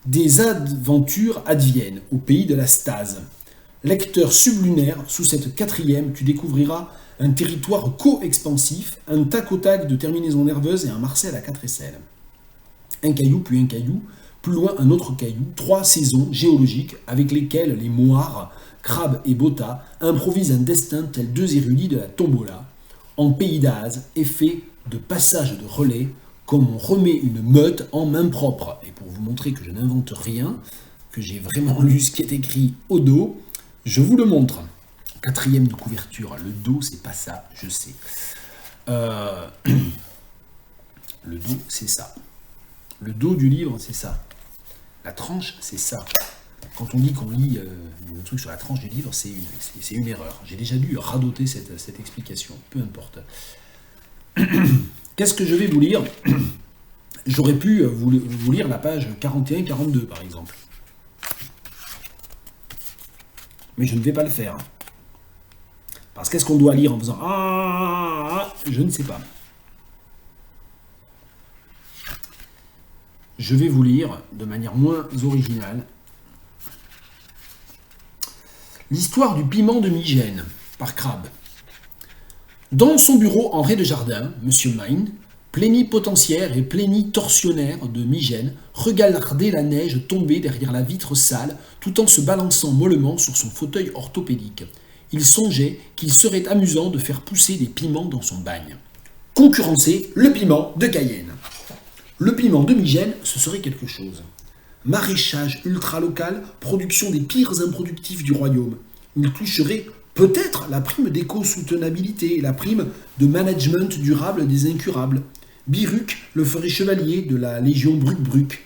Des aventures adviennent au pays de la stase. Lecteur sublunaire, sous cette quatrième, tu découvriras un territoire co-expansif, un tac au tac de terminaisons nerveuses et un Marcel à quatre aisselles. Un caillou puis un caillou, Plus loin, un autre caillou, 3 saisons géologiques avec lesquelles les moires, Crabbe et Botta, improvisent un destin tel 2 érudits de la tombola. En pays d'Az, effet de passage de relais, comme on remet une meute en main propre. Et pour vous montrer que je n'invente rien, que j'ai vraiment lu ce qui est écrit au dos, je vous le montre. 4e de couverture, le dos c'est pas ça, je sais. Le dos c'est ça. Le dos du livre c'est ça. La tranche c'est ça. Quand on dit qu'on lit un truc sur la tranche du livre, c'est une erreur. J'ai déjà dû radoter cette explication, peu importe. Qu'est-ce que je vais vous lire? J'aurais pu vous lire la page 41-42 par exemple. Mais je ne vais pas le faire. Parce qu'est-ce qu'on doit lire en faisant ah, je ne sais pas. Je vais vous lire de manière moins originale l'histoire du piment de Migène par Crabbe. Dans son bureau en rez-de-jardin, M. Mine, plénipotentiaire et plénitortionnaire de Migène, regardait la neige tomber derrière la vitre sale tout en se balançant mollement sur son fauteuil orthopédique. Il songeait qu'il serait amusant de faire pousser des piments dans son bagne. Concurrencer le piment de Cayenne. Le piment de Migène, ce serait quelque chose. Maraîchage ultra-local, production des pires improductifs du royaume. Il toucherait peut-être la prime d'éco-soutenabilité et la prime de management durable des incurables. Biruc le ferait chevalier de la Légion Bruc-Bruc.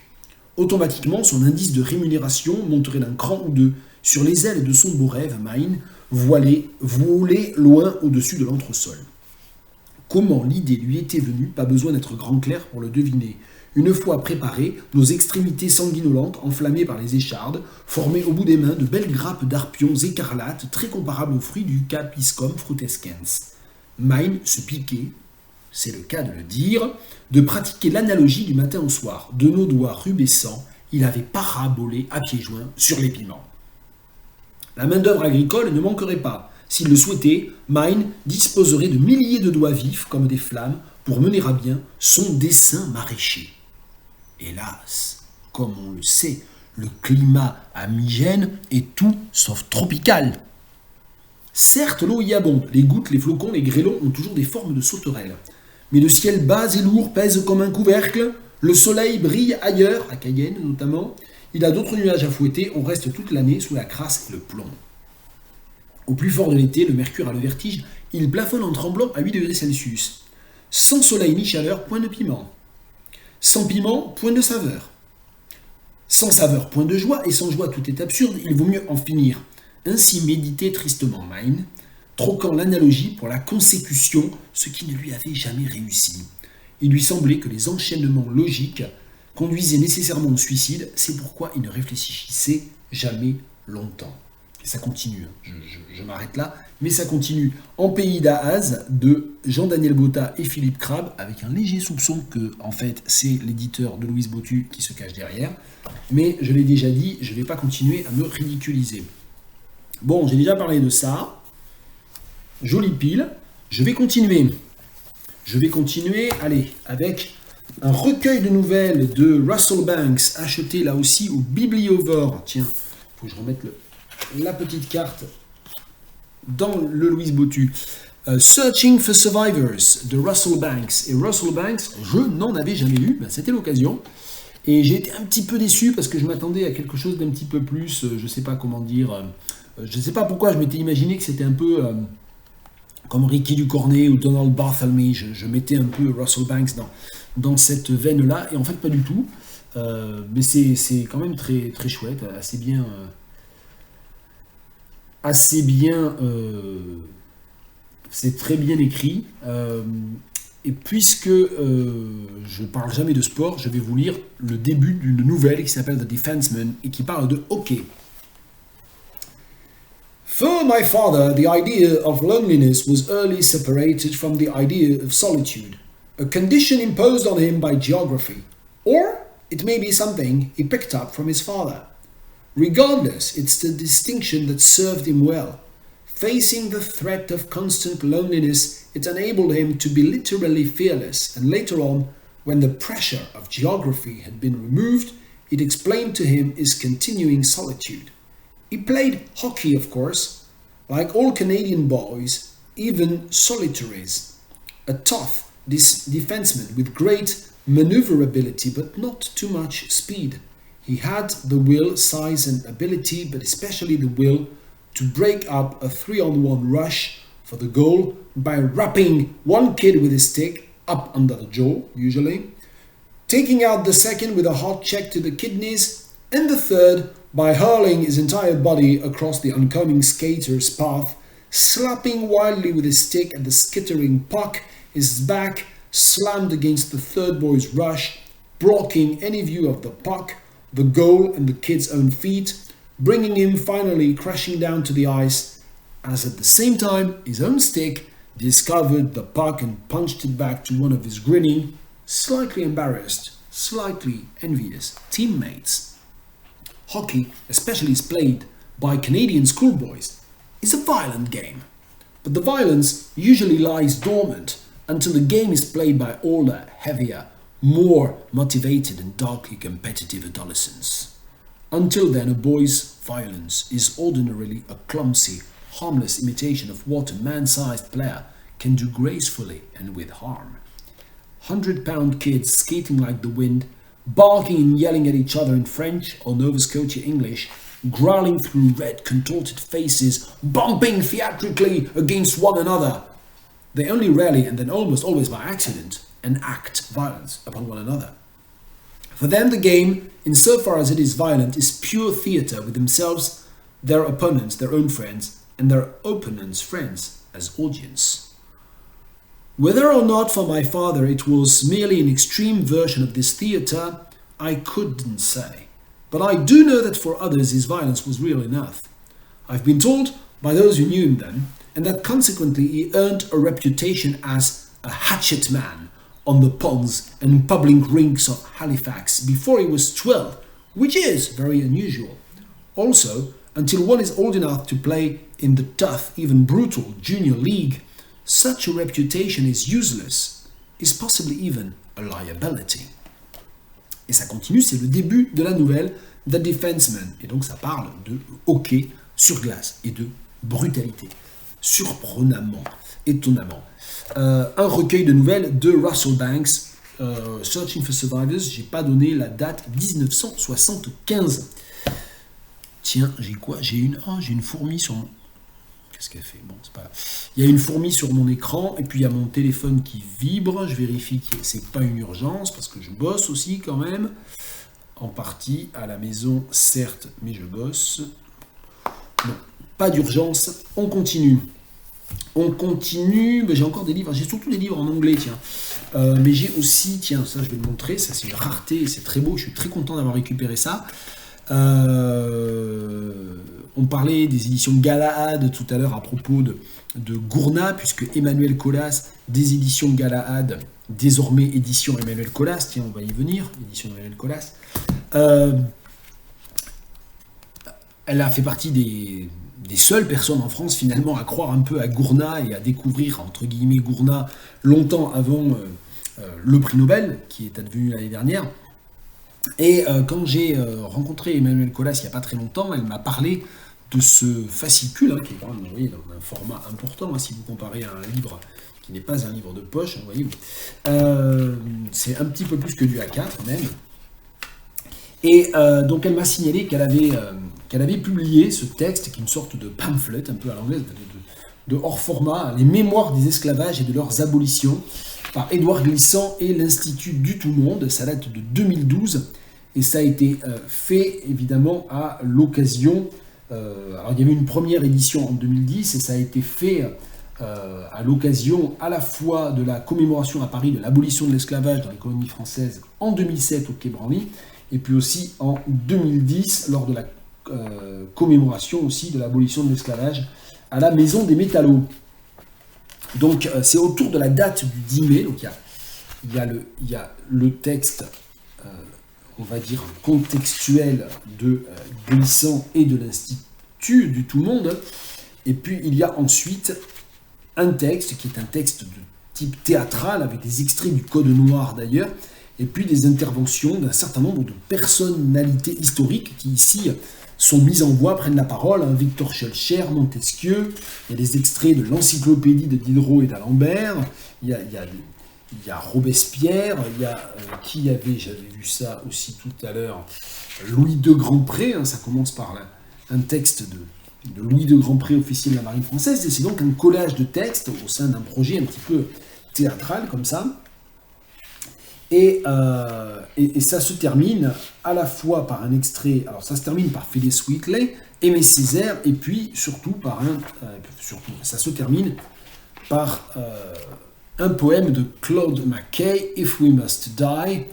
Automatiquement, son indice de rémunération monterait d'un cran ou deux. Sur les ailes de son beau rêve, Mine volait loin au-dessus de l'entresol. Comment l'idée lui était venue, pas besoin d'être grand clair pour le deviner. Une fois préparées, nos extrémités sanguinolentes, enflammées par les échardes, formaient au bout des mains de belles grappes d'arpions écarlates très comparables aux fruits du Capiscum frutescens. Mine se piquait, c'est le cas de le dire, de pratiquer l'analogie du matin au soir. De nos doigts rubescents, il avait parabolé à pieds joints sur les piments. La main-d'œuvre agricole ne manquerait pas. S'il le souhaitait, Mine disposerait de milliers de doigts vifs comme des flammes pour mener à bien son dessein maraîcher. Hélas, comme on le sait, le climat à Migène est tout sauf tropical. Certes, l'eau y abonde, les gouttes, les flocons, les grêlons ont toujours des formes de sauterelles. Mais le ciel bas et lourd pèse comme un couvercle, le soleil brille ailleurs, à Cayenne notamment, il a d'autres nuages à fouetter, on reste toute l'année sous la crasse et le plomb. Au plus fort de l'été, le mercure a le vertige, il plafonne en tremblant à 8 degrés Celsius. Sans soleil ni chaleur, point de piment. Sans piment, point de saveur. Sans saveur, point de joie, et sans joie, tout est absurde, il vaut mieux en finir. Ainsi méditait tristement Mine, troquant l'analogie pour la consécution, ce qui ne lui avait jamais réussi. Il lui semblait que les enchaînements logiques conduisaient nécessairement au suicide, c'est pourquoi il ne réfléchissait jamais longtemps. Et ça continue, je m'arrête là, mais ça continue. En pays d'Aaz, de Jean-Daniel Botta et Philippe Crabbe, avec un léger soupçon que, en fait, c'est l'éditeur de Louise Bottu qui se cache derrière. Mais je l'ai déjà dit, je ne vais pas continuer à me ridiculiser. Bon, j'ai déjà parlé de ça. Jolie pile. Je vais continuer. Allez, avec un recueil de nouvelles de Russell Banks, acheté là aussi au Bibliovore. Tiens, il faut que je remette la petite carte dans le Louise Bottu. Searching for Survivors de Russell Banks. Et Russell Banks, je n'en avais jamais lu, ben, c'était l'occasion. Et j'ai été un petit peu déçu parce que je m'attendais à quelque chose d'un petit peu plus, je sais pas comment dire, je sais pas pourquoi je m'étais imaginé que c'était un peu comme Ricky Ducornet ou Donald Barthelme. Je mettais un peu Russell Banks dans cette veine-là, et en fait pas du tout. Mais c'est quand même très, très chouette, assez bien, c'est très bien écrit. Et puisque je parle jamais de sport, je vais vous lire le début d'une nouvelle qui s'appelle The Defenseman et qui parle de hockey. For my father, the idea of loneliness was early separated from the idea of solitude, a condition imposed on him by geography, or it may be something he picked up from his father. Regardless, it's the distinction that served him well. Facing the threat of constant loneliness, it enabled him to be literally fearless, and later on, when the pressure of geography had been removed, it explained to him his continuing solitude. He played hockey, of course, like all Canadian boys, even solitaries. A tough defenseman with great maneuverability but not too much speed. He had the will, size and ability, but especially the will to break up a 3-on-1 rush for the goal by wrapping one kid with his stick up under the jaw, usually, taking out the second with a hard check to the kidneys, and the third by hurling his entire body across the oncoming skater's path, slapping wildly with his stick at the skittering puck, his back slammed against the third boy's rush, blocking any view of the puck, the goal and the kid's own feet, bringing him finally crashing down to the ice, as at the same time his own stick discovered the puck and punched it back to one of his grinning, slightly embarrassed, slightly envious teammates. Hockey, especially is played by Canadian schoolboys, is a violent game, but the violence usually lies dormant until the game is played by older, heavier, more motivated and darkly competitive adolescents. Until then, a boy's violence is ordinarily a clumsy, harmless imitation of what a man-sized player can do gracefully and with harm. 100-pound kids skating like the wind, barking and yelling at each other in French or Nova Scotia English, growling through red, contorted faces, bumping theatrically against one another. They only rarely, and then almost always by accident, enact violence upon one another. For them, the game, insofar as it is violent, is pure theatre with themselves, their opponents, their own friends, and their opponents' friends as audience. Whether or not for my father it was merely an extreme version of this theatre, I couldn't say. But I do know that for others his violence was real enough. I've been told by those who knew him then, and that consequently he earned a reputation as a hatchet man on the ponds and public rinks of Halifax before he was 12, which is very unusual. Also, until one is old enough to play in the tough, even brutal junior league, such a reputation is useless, is possibly even a liability. Et ça continue, c'est le début de la nouvelle The Defenseman. Et donc ça parle de hockey sur glace et de brutalité. Surprenamment, étonnamment. Un recueil de nouvelles de Russell Banks, Searching for Survivors. J'ai pas donné la date, 1975. Tiens, j'ai quoi? J'ai une fourmi sur mon... Qu'est-ce qu'elle fait? Bon, c'est pas... Il y a une fourmi sur mon écran, et puis il y a mon téléphone qui vibre. Je vérifie que c'est pas une urgence, parce que je bosse aussi quand même. En partie, à la maison, certes, mais je bosse. Non, pas d'urgence. On continue. Mais j'ai encore des livres. J'ai surtout des livres en anglais, tiens. Mais j'ai aussi, tiens, ça je vais le montrer. Ça c'est une rareté, c'est très beau. Je suis très content d'avoir récupéré ça. On parlait des éditions Galahad tout à l'heure à propos de Gournat, puisque Emmanuel Colas, des éditions Galahad, désormais édition Emmanuel Colas, tiens, on va y venir, édition Emmanuel Colas, elle a fait partie des seules personnes en France finalement à croire un peu à Gournat et à découvrir entre guillemets Gournat longtemps avant le prix Nobel qui est advenu l'année dernière. Et quand j'ai rencontré Emmanuel Colas il n'y a pas très longtemps, elle m'a parlé de ce fascicule, qui est quand même, vous voyez, dans un format important, si vous comparez à un livre qui n'est pas un livre de poche, vous voyez, c'est un petit peu plus que du A4 même. Et donc elle m'a signalé qu'elle avait publié ce texte, qui est une sorte de pamphlet, un peu à l'anglaise, de hors format, les mémoires des esclavages et de leurs abolitions, par Édouard Glissant et l'Institut du Tout-Monde. Ça date de 2012 et ça a été fait évidemment à l'occasion. Alors il y avait une première édition en 2010 et ça a été fait à l'occasion à la fois de la commémoration à Paris de l'abolition de l'esclavage dans les colonies françaises en 2007 au Quai Branly et puis aussi en 2010 lors de la commémoration aussi de l'abolition de l'esclavage à la Maison des Métallos. Donc c'est autour de la date du 10 mai, donc il y a le texte, on va dire contextuel de Glissant et de l'Institut du Tout-Monde, et puis il y a ensuite un texte qui est un texte de type théâtral, avec des extraits du Code Noir d'ailleurs, et puis des interventions d'un certain nombre de personnalités historiques qui ici sont mises en voix, prennent la parole, hein, Victor Schœlcher, Montesquieu, il y a des extraits de l'encyclopédie de Diderot et d'Alembert, il y a Robespierre, il y a qui avait, j'avais vu ça aussi tout à l'heure, Louis de Grandpré, hein, ça commence par un texte de Louis de Grandpré, officier de la marine française, et c'est donc un collage de textes au sein d'un projet un petit peu théâtral comme ça. Et ça se termine à la fois par un extrait, alors ça se termine par Phyllis Wheatley, Aimé Césaire, et puis surtout ça se termine par un poème de Claude McKay, If We Must Die,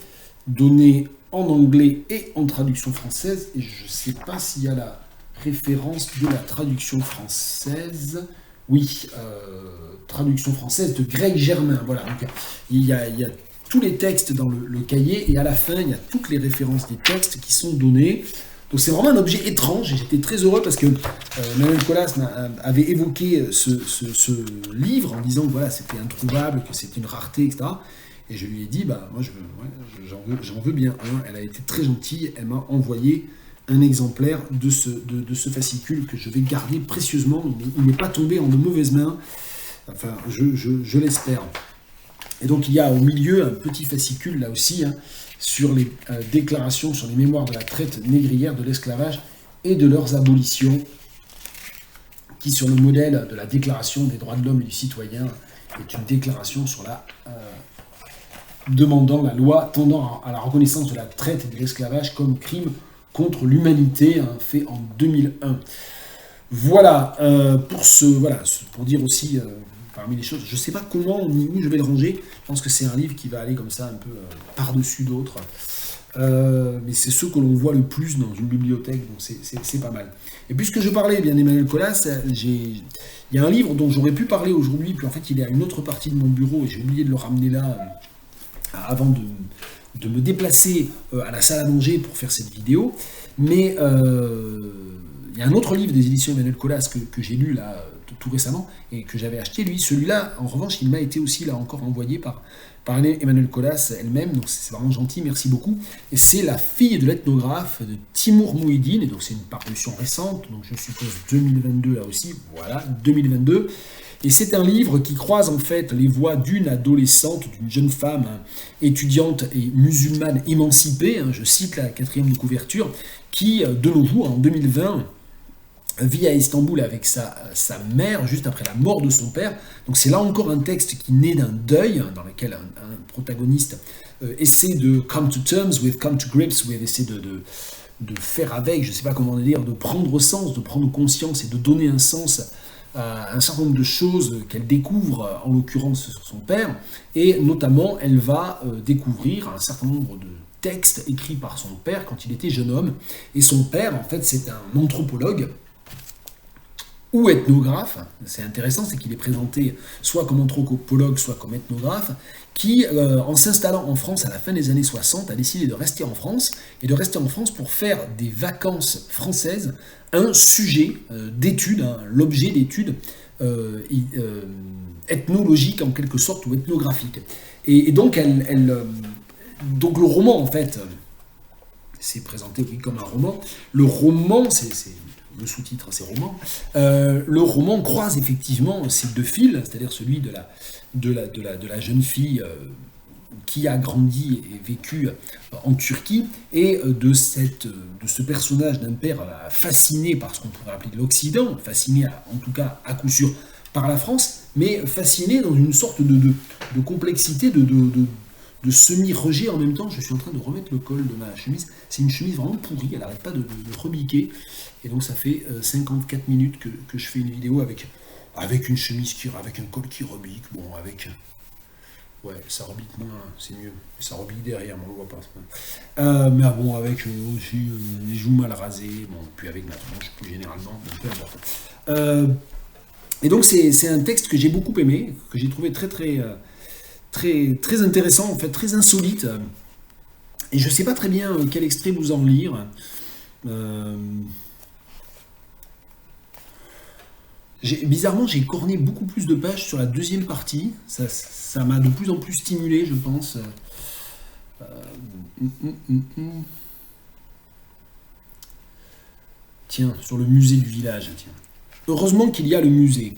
donné en anglais et en traduction française, et je ne sais pas s'il y a la référence de la traduction française. Oui, traduction française de Greg Germain. Voilà, donc il y a tous les textes dans le cahier, et à la fin, il y a toutes les références des textes qui sont donnés. Donc c'est vraiment un objet étrange, et j'étais très heureux parce que Emmanuel Colas avait évoqué ce livre en disant que voilà, c'était introuvable, que c'était une rareté, etc. Et je lui ai dit, bah moi j'en veux bien un. Elle a été très gentille, elle m'a envoyé un exemplaire de ce fascicule que je vais garder précieusement. Il n'est pas tombé en de mauvaises mains, enfin je l'espère. Et donc il y a au milieu un petit fascicule là aussi, hein, sur les déclarations sur les mémoires de la traite négrière, de l'esclavage et de leurs abolitions, qui sur le modèle de la déclaration des droits de l'homme et du citoyen est une déclaration sur la demandant la loi tendant à la reconnaissance de la traite et de l'esclavage comme crime contre l'humanité, hein, fait en 2001. Voilà, pour dire aussi, parmi les choses, je ne sais pas comment ni où je vais le ranger, je pense que c'est un livre qui va aller comme ça un peu par-dessus d'autres, mais c'est ceux que l'on voit le plus dans une bibliothèque, donc c'est pas mal. Et puisque je parlais bien d'Emmanuel Colas, il y a un livre dont j'aurais pu parler aujourd'hui, puis en fait il est à une autre partie de mon bureau, et j'ai oublié de le ramener là avant de me déplacer à la salle à manger pour faire cette vidéo, mais il y a un autre livre des éditions Emmanuel Colas que j'ai lu là tout récemment et que j'avais acheté, lui. Celui-là, en revanche, il m'a été aussi là encore envoyé par Emmanuel Colas elle-même, donc c'est vraiment gentil, merci beaucoup. Et c'est La fille de l'ethnographe de Timur Mouhidine, et donc c'est une parution récente, donc je suppose 2022 là aussi, voilà, 2022. Et c'est un livre qui croise en fait les voix d'une adolescente, d'une jeune femme étudiante et musulmane émancipée, hein, je cite la 4e de couverture, qui de nos jours, en 2020, vit à Istanbul avec sa mère juste après la mort de son père. Donc c'est là encore un texte qui naît d'un deuil, hein, dans lequel un protagoniste essaie de come to grips with, essaie de faire avec, je ne sais pas comment dire, de prendre sens, de prendre conscience et de donner un sens à un certain nombre de choses qu'elle découvre, en l'occurrence sur son père, et notamment elle va découvrir un certain nombre de textes écrits par son père quand il était jeune homme, et son père en fait c'est un anthropologue ou ethnographe, c'est intéressant, c'est qu'il est présenté soit comme anthropologue, soit comme ethnographe, qui, en s'installant en France à la fin des années 60, a décidé de rester en France, et de rester en France pour faire des vacances françaises un sujet d'étude, hein, l'objet d'étude ethnologique en quelque sorte, ou ethnographique. Et donc, donc le roman, en fait, c'est présenté oui, comme un roman. Le roman, le sous-titre, c'est roman. Le roman croise effectivement ces deux fils, c'est-à-dire celui de la jeune fille qui a grandi et vécu en Turquie, et de ce personnage d'un père fasciné par ce qu'on pourrait appeler l'Occident, fasciné en tout cas à coup sûr par la France, mais fasciné dans une sorte de complexité, de semi-rejet en même temps. Je suis en train de remettre le col de ma chemise. C'est une chemise vraiment pourrie, elle n'arrête pas de rebiquer. Et donc ça fait 54 minutes que je fais une vidéo avec une chemise avec un col qui rebique. Bon, ouais, ça rebique moins, c'est mieux. Ça rebique derrière, mais on ne le voit pas. Mais bon, avec aussi les joues mal rasées, bon, puis avec ma tronche plus généralement, bon, peu importe. Et donc c'est un texte que j'ai beaucoup aimé, que j'ai trouvé très intéressant, en fait, très insolite. Et je ne sais pas très bien quel extrait vous en lire. Bizarrement, j'ai corné beaucoup plus de pages sur la deuxième partie. Ça m'a de plus en plus stimulé, je pense. Tiens, sur le musée du village. Tiens. Heureusement qu'il y a le musée.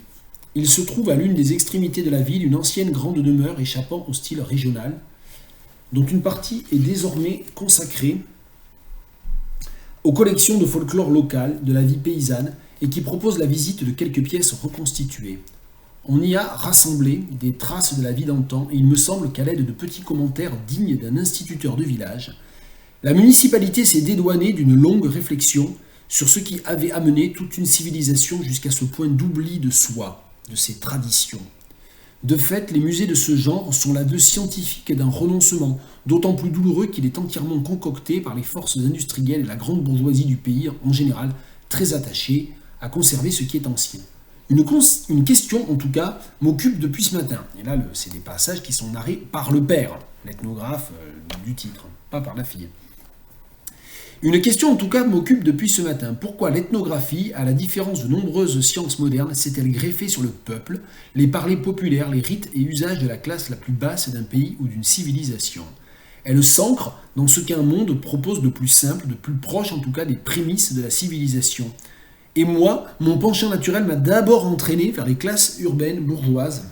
Il se trouve à l'une des extrémités de la ville, une ancienne grande demeure échappant au style régional, dont une partie est désormais consacrée aux collections de folklore local, de la vie paysanne, et qui propose la visite de quelques pièces reconstituées. On y a rassemblé des traces de la vie d'antan, et il me semble qu'à l'aide de petits commentaires dignes d'un instituteur de village, la municipalité s'est dédouanée d'une longue réflexion sur ce qui avait amené toute une civilisation jusqu'à ce point d'oubli de soi, de ses traditions. De fait, les musées de ce genre sont l'aveu scientifique d'un renoncement, d'autant plus douloureux qu'il est entièrement concocté par les forces industrielles et la grande bourgeoisie du pays en général, très attachée à conserver ce qui est ancien. Une question, en tout cas, m'occupe depuis ce matin. Et là, c'est des passages qui sont narrés par le père, l'ethnographe du titre, pas par la fille. Une question, en tout cas, m'occupe depuis ce matin. Pourquoi l'ethnographie, à la différence de nombreuses sciences modernes, s'est-elle greffée sur le peuple, les parlers populaires, les rites et usages de la classe la plus basse d'un pays ou d'une civilisation? Elle s'ancre dans ce qu'un monde propose de plus simple, de plus proche en tout cas des prémices de la civilisation. Et moi, mon penchant naturel m'a d'abord entraîné vers les classes urbaines bourgeoises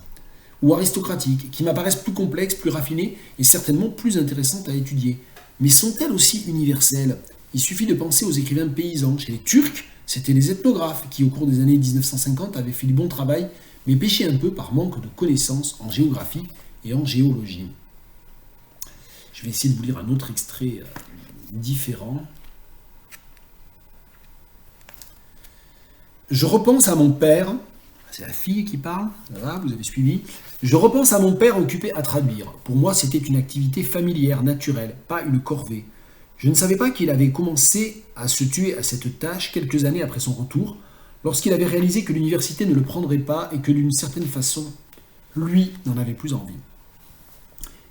ou aristocratiques, qui m'apparaissent plus complexes, plus raffinées et certainement plus intéressantes à étudier. Mais sont-elles aussi universelles? Il suffit de penser aux écrivains paysans. Chez les Turcs, c'était les ethnographes qui, au cours des années 1950, avaient fait du bon travail, mais péchaient un peu par manque de connaissances en géographie et en géologie. Je vais essayer de vous lire un autre extrait différent. Je repense à mon père, c'est la fille qui parle, voilà, vous avez suivi. Je repense à mon père occupé à traduire. Pour moi, c'était une activité familière, naturelle, pas une corvée. Je ne savais pas qu'il avait commencé à se tuer à cette tâche quelques années après son retour, lorsqu'il avait réalisé que l'université ne le prendrait pas et que d'une certaine façon, lui n'en avait plus envie.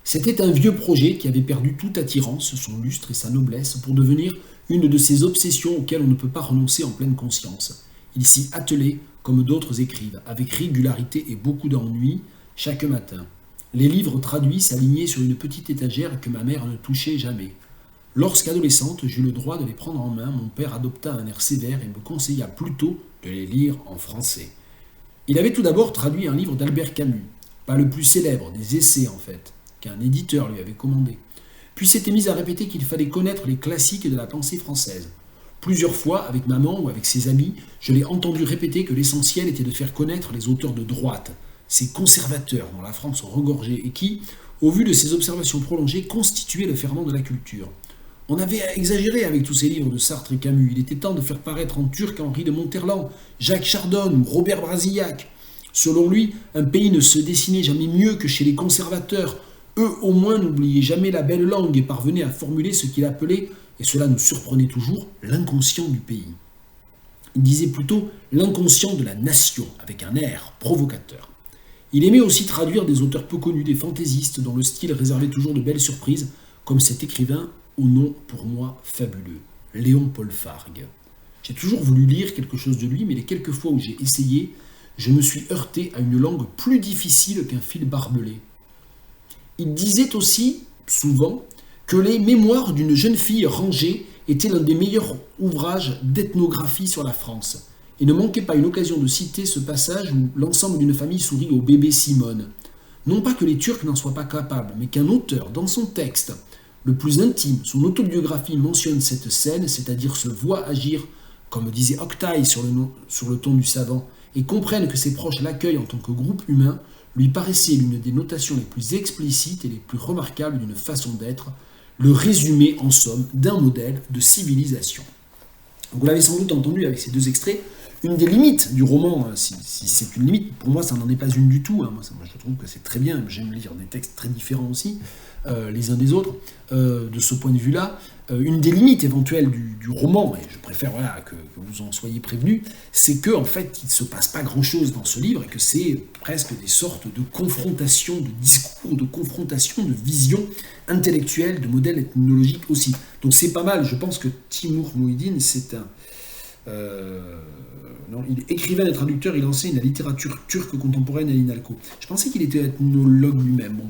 C'était un vieux projet qui avait perdu toute attirance, son lustre et sa noblesse, pour devenir une de ces obsessions auxquelles on ne peut pas renoncer en pleine conscience. Il s'y attelait, comme d'autres écrivent, avec régularité et beaucoup d'ennui, chaque matin. Les livres traduits s'alignaient sur une petite étagère que ma mère ne touchait jamais. Lorsqu'adolescente, j'eus le droit de les prendre en main, mon père adopta un air sévère et me conseilla plutôt de les lire en français. Il avait tout d'abord traduit un livre d'Albert Camus, pas le plus célèbre, des essais en fait, qu'un éditeur lui avait commandé. Puis s'était mis à répéter qu'il fallait connaître les classiques de la pensée française. Plusieurs fois, avec maman ou avec ses amis, je l'ai entendu répéter que l'essentiel était de faire connaître les auteurs de droite, ces conservateurs dont la France regorgeait et qui, au vu de ses observations prolongées, constituaient le ferment de la culture. On avait exagéré avec tous ces livres de Sartre et Camus. Il était temps de faire paraître en turc Henri de Monterland, Jacques Chardon ou Robert Brasillac. Selon lui, un pays ne se dessinait jamais mieux que chez les conservateurs. Eux, au moins, n'oubliaient jamais la belle langue et parvenaient à formuler ce qu'il appelait, et cela nous surprenait toujours, l'inconscient du pays. Il disait plutôt l'inconscient de la nation, avec un air provocateur. Il aimait aussi traduire des auteurs peu connus, des fantaisistes, dont le style réservait toujours de belles surprises, comme cet écrivain au nom, pour moi, fabuleux, Léon Paul Fargue. J'ai toujours voulu lire quelque chose de lui, mais les quelques fois où j'ai essayé, je me suis heurté à une langue plus difficile qu'un fil barbelé. Il disait aussi, souvent, que les mémoires d'une jeune fille rangée étaient l'un des meilleurs ouvrages d'ethnographie sur la France. Il ne manquait pas une occasion de citer ce passage où l'ensemble d'une famille sourit au bébé Simone. Non pas que les Turcs n'en soient pas capables, mais qu'un auteur, dans son texte, le plus intime, son autobiographie mentionne cette scène, c'est-à-dire se voit agir, comme disait Octaï sur le ton du savant, et comprenne que ses proches l'accueillent en tant que groupe humain, lui paraissait l'une des notations les plus explicites et les plus remarquables d'une façon d'être, le résumé, en somme, d'un modèle de civilisation. Vous l'avez sans doute entendu avec ces deux extraits, une des limites du roman, si c'est une limite, pour moi ça n'en est pas une du tout, moi je trouve que c'est très bien, j'aime lire des textes très différents aussi, les uns des autres, de ce point de vue-là, une des limites éventuelles du roman, et je préfère que vous en soyez prévenus, c'est qu'en fait il ne se passe pas grand-chose dans ce livre, et que c'est presque des sortes de confrontations, de discours, de confrontations, de visions intellectuelles, de modèles ethnologiques aussi. Donc c'est pas mal, je pense que Timur Mouhidine, c'est un... non, il est écrivain et traducteur, il enseigne la littérature turque contemporaine à l'INALCO. Je pensais qu'il était ethnologue lui-même. Bon,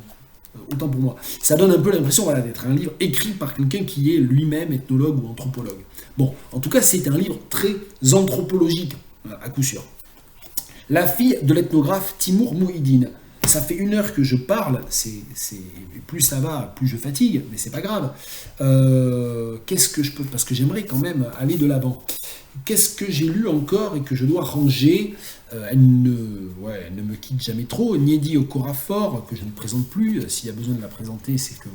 autant pour moi. Ça donne un peu l'impression voilà, d'être un livre écrit par quelqu'un qui est lui-même ethnologue ou anthropologue. Bon, en tout cas, c'est un livre très anthropologique, à coup sûr. La fille de l'ethnographe Timur Mouhidine. Ça fait 1 heure que je parle, plus ça va, plus je fatigue, mais c'est pas grave. Qu'est-ce que je peux... Parce que j'aimerais quand même aller de l'avant. Qu'est-ce que j'ai lu encore et que je dois ranger? Elle ne me quitte jamais trop. Nnedi Okorafor, que je ne présente plus. S'il y a besoin de la présenter, c'est que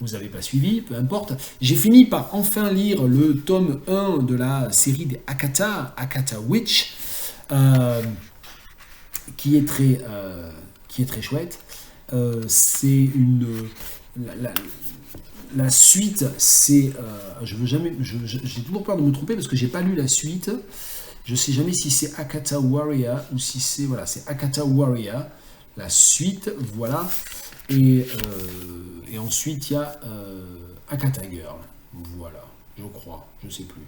vous n'avez pas suivi, peu importe. J'ai fini par enfin lire le tome 1 de la série des Akata Witch, qui est très chouette. C'est une... La suite, c'est... j'ai toujours peur de me tromper parce que j'ai pas lu la suite. Je sais jamais si c'est Akata Warrior ou si c'est... Voilà, c'est Akata Warrior. La suite, voilà. Et ensuite, il y a Akata Girl. Voilà, je crois, je sais plus.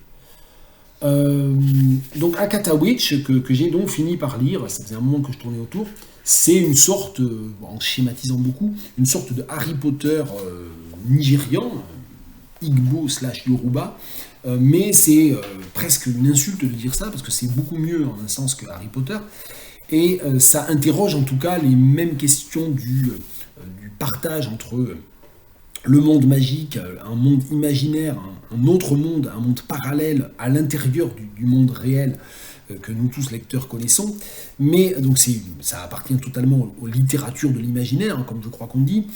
Donc Akata Witch, que j'ai donc fini par lire, ça faisait un moment que je tournais autour, c'est une sorte, en schématisant beaucoup, une sorte de Harry Potter nigérian, Igbo/Yoruba, mais c'est presque une insulte de dire ça, parce que c'est beaucoup mieux en un sens que Harry Potter, et ça interroge en tout cas les mêmes questions du partage entre le monde magique, un monde imaginaire, un autre monde, un monde parallèle à l'intérieur du monde réel que nous tous lecteurs connaissons, mais donc ça appartient totalement aux littératures de l'imaginaire, comme je crois qu'on dit,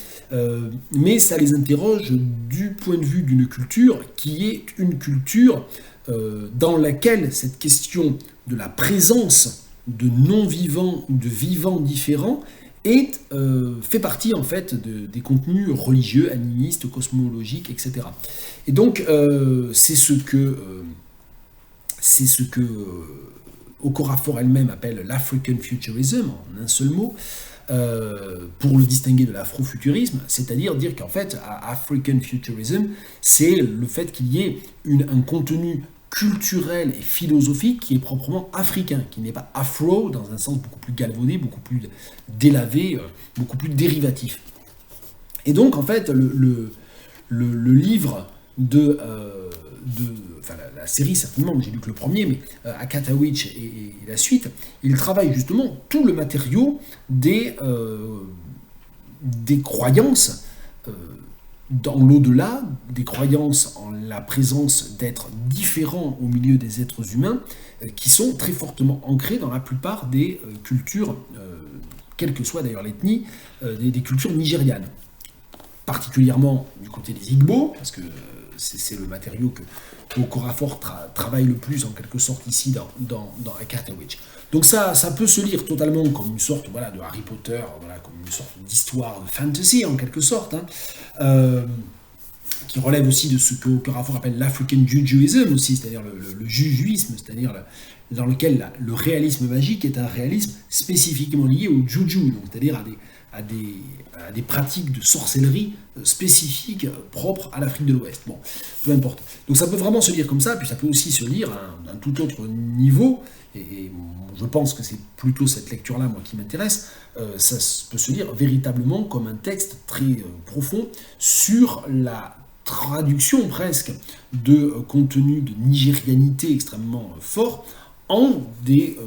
mais ça les interroge du point de vue d'une culture qui est une culture dans laquelle cette question de la présence de non-vivants ou de vivants différents fait partie en fait des contenus religieux, animistes, cosmologiques, etc. Et donc c'est ce que Okorafor elle-même appelle l'African Futurism, en un seul mot, pour le distinguer de l'afrofuturisme, c'est-à-dire dire qu'en fait, African Futurism, c'est le fait qu'il y ait un contenu culturel et philosophique qui est proprement africain, qui n'est pas afro dans un sens beaucoup plus galvaudé, beaucoup plus délavé, beaucoup plus dérivatif. Et donc, en fait, le livre enfin la série certainement, j'ai lu que le premier, mais Akata Witch et la suite, il travaille justement tout le matériau des croyances dans l'au-delà, des croyances en la présence d'êtres différents au milieu des êtres humains, qui sont très fortement ancrées dans la plupart des cultures, quelle que soit d'ailleurs l'ethnie, des cultures nigérianes. Particulièrement du côté des Igbo, parce que c'est le matériau que Okorafor travaille le plus en quelque sorte ici dans Akata Witch. Donc ça peut se lire totalement comme une sorte de Harry Potter, comme une sorte d'histoire de fantasy en quelque sorte, qui relève aussi de ce que Okorafor appelle l'African Jujuism aussi, c'est-à-dire le jujuisme, c'est-à-dire dans lequel le réalisme magique est un réalisme spécifiquement lié au juju, donc c'est-à-dire à des pratiques de sorcellerie spécifiques propres à l'Afrique de l'Ouest. Bon, peu importe. Donc ça peut vraiment se lire comme ça, puis ça peut aussi se lire à un tout autre niveau, et je pense que c'est plutôt cette lecture-là, moi, qui m'intéresse. Ça peut se lire véritablement comme un texte très profond sur la traduction presque de contenus de nigérianité extrêmement forts en des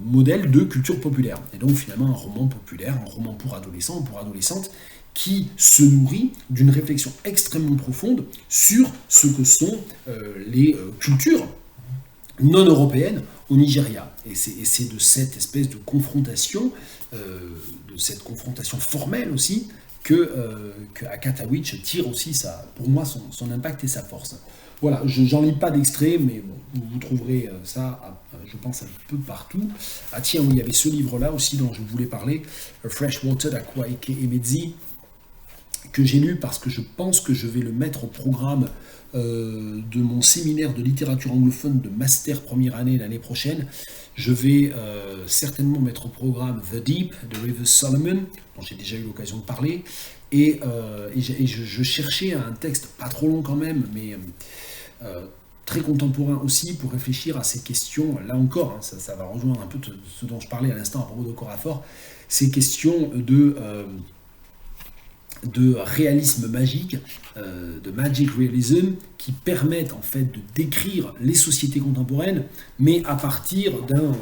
modèles de culture populaire. Et donc finalement un roman populaire, un roman pour adolescents, pour adolescentes, qui se nourrit d'une réflexion extrêmement profonde sur ce que sont les cultures non européennes au Nigeria. Et c'est de cette espèce de confrontation formelle aussi, que Akata Witch tire aussi pour moi son impact et sa force. Voilà, j'en lis pas d'extrait, mais bon, vous trouverez ça, je pense, un peu partout. Ah tiens, oui, il y avait ce livre-là aussi dont je voulais parler, Freshwater d'Akwaeke Emezi, que j'ai lu parce que je pense que je vais le mettre au programme de mon séminaire de littérature anglophone de master première année l'année prochaine. Je vais certainement mettre au programme The Deep de Rivers Solomon, dont j'ai déjà eu l'occasion de parler, et je cherchais un texte pas trop long quand même, mais très contemporain aussi, pour réfléchir à ces questions, là encore, ça va rejoindre un peu ce dont je parlais à l'instant à propos d'Okorafor, ces questions de de réalisme magique, de magic realism, qui permettent en fait de décrire les sociétés contemporaines, mais à partir d'un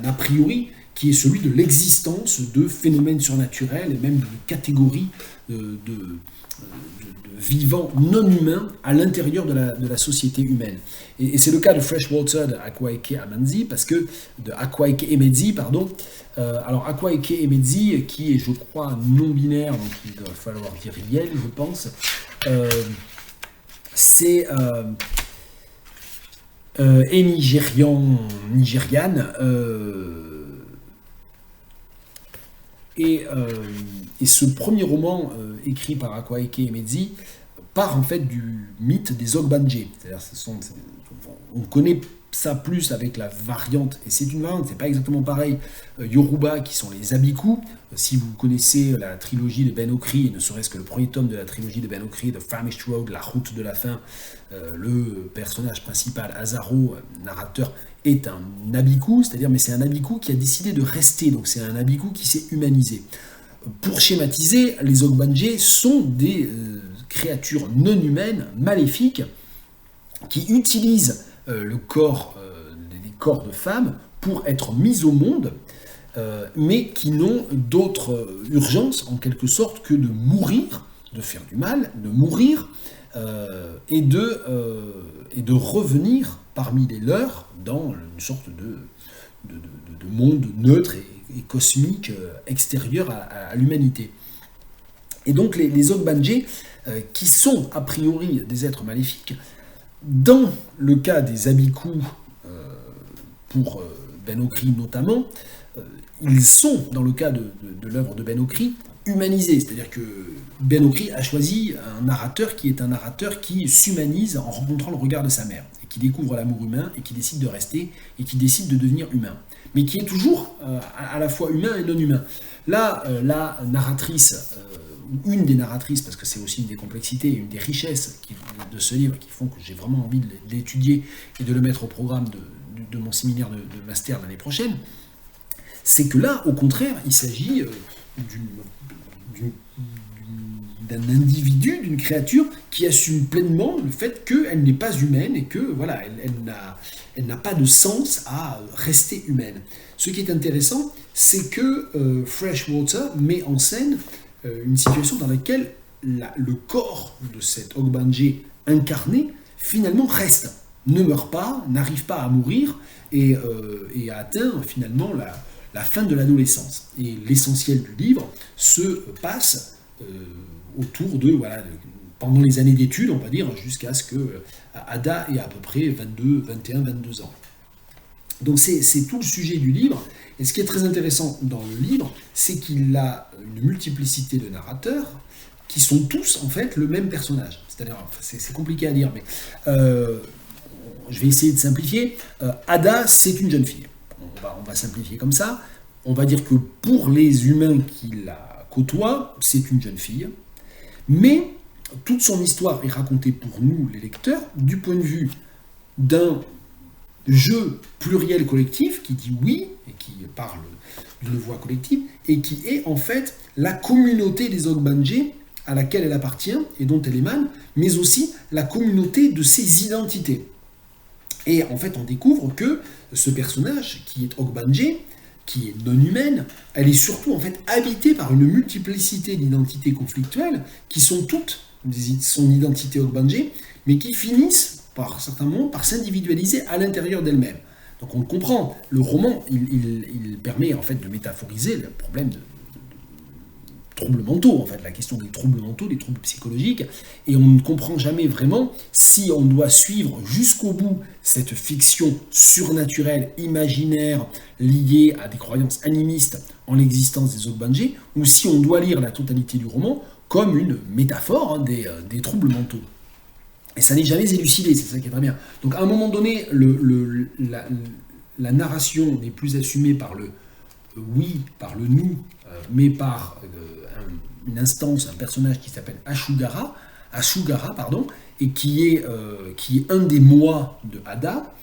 a priori qui est celui de l'existence de phénomènes surnaturels et même de catégories de vivants non humains à l'intérieur de la société humaine. Et c'est le cas de Freshwater de Akwaeke Emezi, pardon. Alors Akwaeke Emezi, qui est, je crois, non-binaire, donc il doit falloir dire Riel, je pense, c'est et nigériane, et ce premier roman écrit par Akwaeke Emezi part en fait du mythe des Ogbanje. C'est-à-dire, on connaît ça plus avec la variante, et c'est une variante, c'est pas exactement pareil, Yoruba, qui sont les Abiku. Si vous connaissez la trilogie de Ben Okri, et ne serait-ce que le premier tome de la trilogie de Ben Okri, The Famished Road, La route de la faim, le personnage principal, Azaro, narrateur, est un Abiku, c'est-à-dire, mais c'est un Abiku qui a décidé de rester, donc c'est un Abiku qui s'est humanisé. Pour schématiser, les Ogbanje sont des créatures non humaines, maléfiques, qui utilisent les corps de femmes pour être mises au monde, mais qui n'ont d'autre urgence, en quelque sorte, que de mourir, de faire du mal, de mourir, et de revenir parmi les leurs dans une sorte de monde neutre et cosmique extérieur à l'humanité. Et donc les Ogbanje, qui sont a priori des êtres maléfiques, dans le cas des Abiku, pour Ben Okri notamment, ils sont, dans le cas de l'œuvre de Ben Okri, humanisés. C'est-à-dire que Ben Okri a choisi un narrateur qui est un narrateur qui s'humanise en rencontrant le regard de sa mère, et qui découvre l'amour humain, et qui décide de rester, et qui décide de devenir humain. Mais qui est toujours à la fois humain et non humain. Là, la narratrice, une des narratrices, parce que c'est aussi une des complexités, une des richesses de ce livre qui font que j'ai vraiment envie de l'étudier et de le mettre au programme de mon séminaire de master l'année prochaine, c'est que là, au contraire, il s'agit d'un individu, d'une créature qui assume pleinement le fait qu'elle n'est pas humaine et que voilà, elle n'a pas de sens à rester humaine. Ce qui est intéressant, c'est que Freshwater met en scène une situation dans laquelle le corps de cet Ogbanje incarné finalement reste, ne meurt pas, n'arrive pas à mourir et atteint finalement la fin de l'adolescence. Et l'essentiel du livre se passe autour pendant les années d'études, on va dire, jusqu'à ce que Ada ait à peu près 21-22 ans. Donc c'est tout le sujet du livre. Et ce qui est très intéressant dans le livre, c'est qu'il a une multiplicité de narrateurs qui sont tous en fait le même personnage. C'est-à-dire, c'est compliqué à dire, mais je vais essayer de simplifier. Ada, c'est une jeune fille. On va simplifier comme ça. On va dire que pour les humains qui la côtoient, c'est une jeune fille. Mais toute son histoire est racontée pour nous, les lecteurs, du point de vue d'un jeu pluriel collectif qui dit oui et qui parle d'une voix collective et qui est en fait la communauté des Ogbanje à laquelle elle appartient et dont elle émane, mais aussi la communauté de ses identités. Et en fait, on découvre que ce personnage qui est Ogbanje, qui est non humaine, elle est surtout en fait habitée par une multiplicité d'identités conflictuelles qui sont toutes son identité Ogbanje, mais qui finissent par certains moments par s'individualiser à l'intérieur d'elle-même. Donc on le comprend, le roman, il permet en fait de métaphoriser le problème de troubles mentaux, en fait, la question des troubles mentaux, des troubles psychologiques, et on ne comprend jamais vraiment si on doit suivre jusqu'au bout cette fiction surnaturelle, imaginaire, liée à des croyances animistes en l'existence des Ogbanje, ou si on doit lire la totalité du roman comme une métaphore des troubles mentaux. Et ça n'est jamais élucidé, c'est ça qui est très bien. Donc à un moment donné, la narration n'est plus assumée par le oui, par le nous, mais par une instance, un personnage qui s'appelle Ashugara, et qui est un des moi de Ada.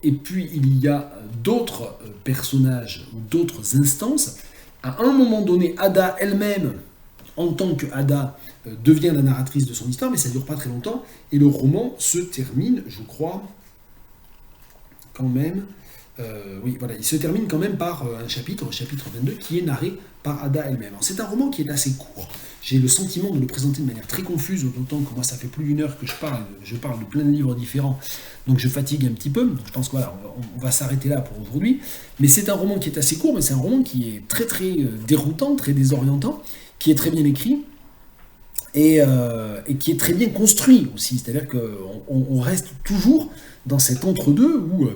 Et puis il y a d'autres personnages ou d'autres instances. À un moment donné, Ada elle-même, en tant que Ada devient la narratrice de son histoire, mais ça ne dure pas très longtemps, et le roman se termine, je crois, quand même... oui, voilà, il se termine quand même par un chapitre, le chapitre 22, qui est narré par Ada elle-même. Alors, c'est un roman qui est assez court. J'ai le sentiment de le présenter de manière très confuse, d'autant que moi, ça fait plus d'une heure que je parle de plein de livres différents, donc je fatigue un petit peu. Donc, je pense que voilà, on va s'arrêter là pour aujourd'hui. Mais c'est un roman qui est assez court, mais c'est un roman qui est très très déroutant, très désorientant, qui est très bien écrit, et qui est très bien construit aussi. C'est-à-dire qu'on reste toujours dans cet entre-deux où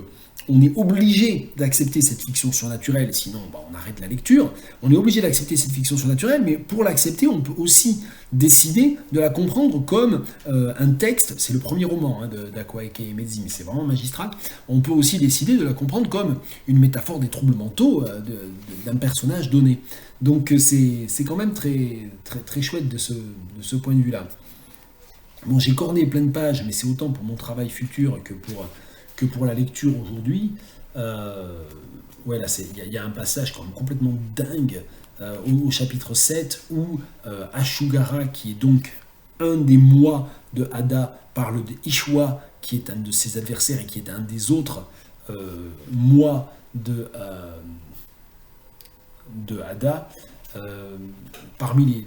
on est obligé d'accepter cette fiction surnaturelle, sinon on arrête la lecture. On est obligé d'accepter cette fiction surnaturelle, mais pour l'accepter, on peut aussi décider de la comprendre comme un texte. C'est le premier roman d'Akwaeke Emezi, mais c'est vraiment magistral. On peut aussi décider de la comprendre comme une métaphore des troubles mentaux d'un personnage donné. Donc c'est quand même très, très, très chouette de ce point de vue-là. Bon, j'ai corné plein de pages, mais c'est autant pour mon travail futur que pour la lecture aujourd'hui. Ouais, là, il y a un passage quand même complètement dingue au chapitre 7 où Ashugara, qui est donc un des moi de Ada, parle de Ishwa, qui est un de ses adversaires et qui est un des autres moi de Ada. Parmi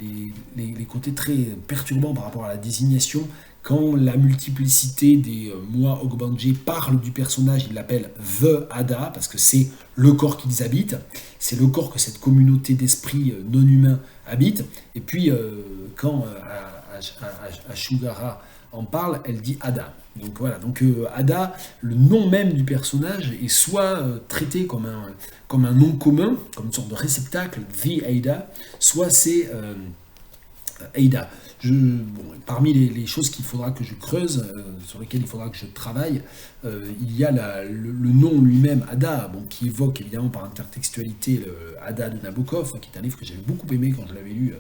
les côtés très perturbants par rapport à la désignation, quand la multiplicité des moi Ogbanje parle du personnage, il l'appelle The Ada, parce que c'est le corps qu'ils habitent, c'est le corps que cette communauté d'esprits non humains habite. Et puis, quand Ashugara en parle, elle dit Ada. Donc voilà, donc Ada, le nom même du personnage est soit traité comme un nom commun, comme une sorte de réceptacle, The Ada, soit c'est Ada. Parmi les choses qu'il faudra que je creuse, sur lesquelles il faudra que je travaille, il y a le nom lui-même, Ada, qui évoque évidemment par intertextualité le Ada de Nabokov, qui est un livre que j'avais beaucoup aimé quand je l'avais lu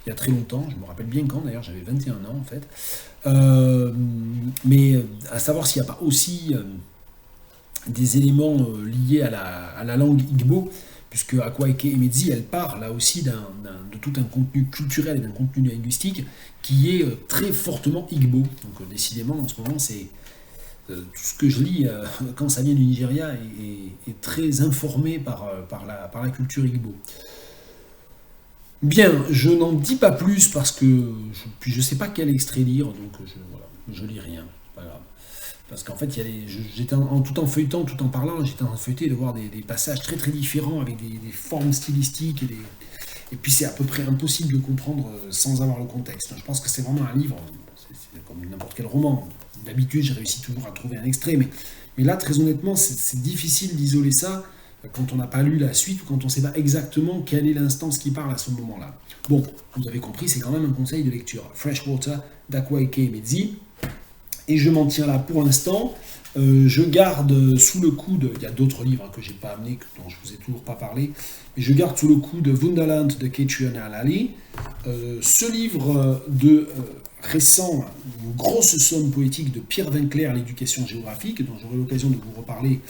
il y a très longtemps, je me rappelle bien quand d'ailleurs, j'avais 21 ans en fait. Mais à savoir s'il n'y a pas aussi des éléments liés à la langue Igbo, puisque Akwaeke Emezi, elle part là aussi de tout un contenu culturel et d'un contenu linguistique qui est très fortement Igbo. Donc décidément, en ce moment, c'est tout ce que je lis quand ça vient du Nigeria est très informé par la culture Igbo. Bien, je n'en dis pas plus parce que je ne sais pas quel extrait lire, donc je lis rien, pas grave. Parce qu'en fait, j'étais tout en feuilletant, tout en parlant, j'étais en feuilleté de voir des passages très très différents avec des formes stylistiques et puis c'est à peu près impossible de comprendre sans avoir le contexte. Je pense que c'est vraiment un livre, c'est comme n'importe quel roman. D'habitude, j'ai réussi toujours à trouver un extrait, mais là, très honnêtement, c'est difficile d'isoler ça quand on n'a pas lu la suite ou quand on ne sait pas exactement quelle est l'instance qui parle à ce moment-là. Bon, vous avez compris, c'est quand même un conseil de lecture. Freshwater d'Akwaeke Emezi. Et je m'en tiens là pour l'instant. Je garde sous le coude, il y a d'autres livres que je n'ai pas amenés, dont je ne vous ai toujours pas parlé, mais je garde sous le coude Wunderland de Ketuana Lali. Ce livre récent, une grosse somme poétique de Pierre Vinclair, l'éducation géographique, dont j'aurai l'occasion de vous reparler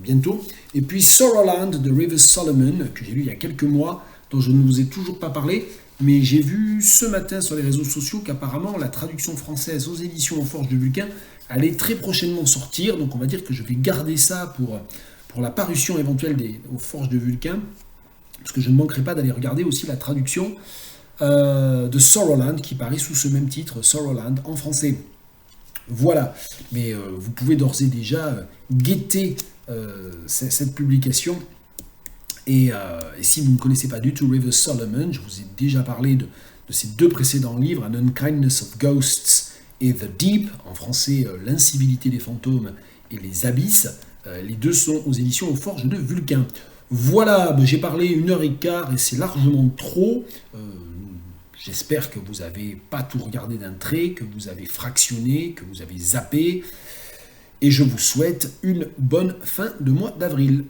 bientôt. Et puis Sorrowland de Rivers Solomon, que j'ai lu il y a quelques mois, dont je ne vous ai toujours pas parlé. Mais j'ai vu ce matin sur les réseaux sociaux qu'apparemment la traduction française aux éditions aux Forges de Vulcain allait très prochainement sortir. Donc on va dire que je vais garder ça pour la parution éventuelle aux Forges de Vulcain. Parce que je ne manquerai pas d'aller regarder aussi la traduction de Sorrowland qui paraît sous ce même titre, Sorrowland, en français. Voilà. Mais vous pouvez d'ores et déjà guetter cette publication. Et si vous ne connaissez pas du tout Rivers Solomon, je vous ai déjà parlé de ces deux précédents livres, An Unkindness of Ghosts et The Deep, en français L'incivilité des fantômes et les abysses. Les deux sont aux éditions aux Forges de Vulcain. Voilà, j'ai parlé 1h15 et c'est largement trop. J'espère que vous n'avez pas tout regardé d'un trait, que vous avez fractionné, que vous avez zappé. Et je vous souhaite une bonne fin de mois d'avril.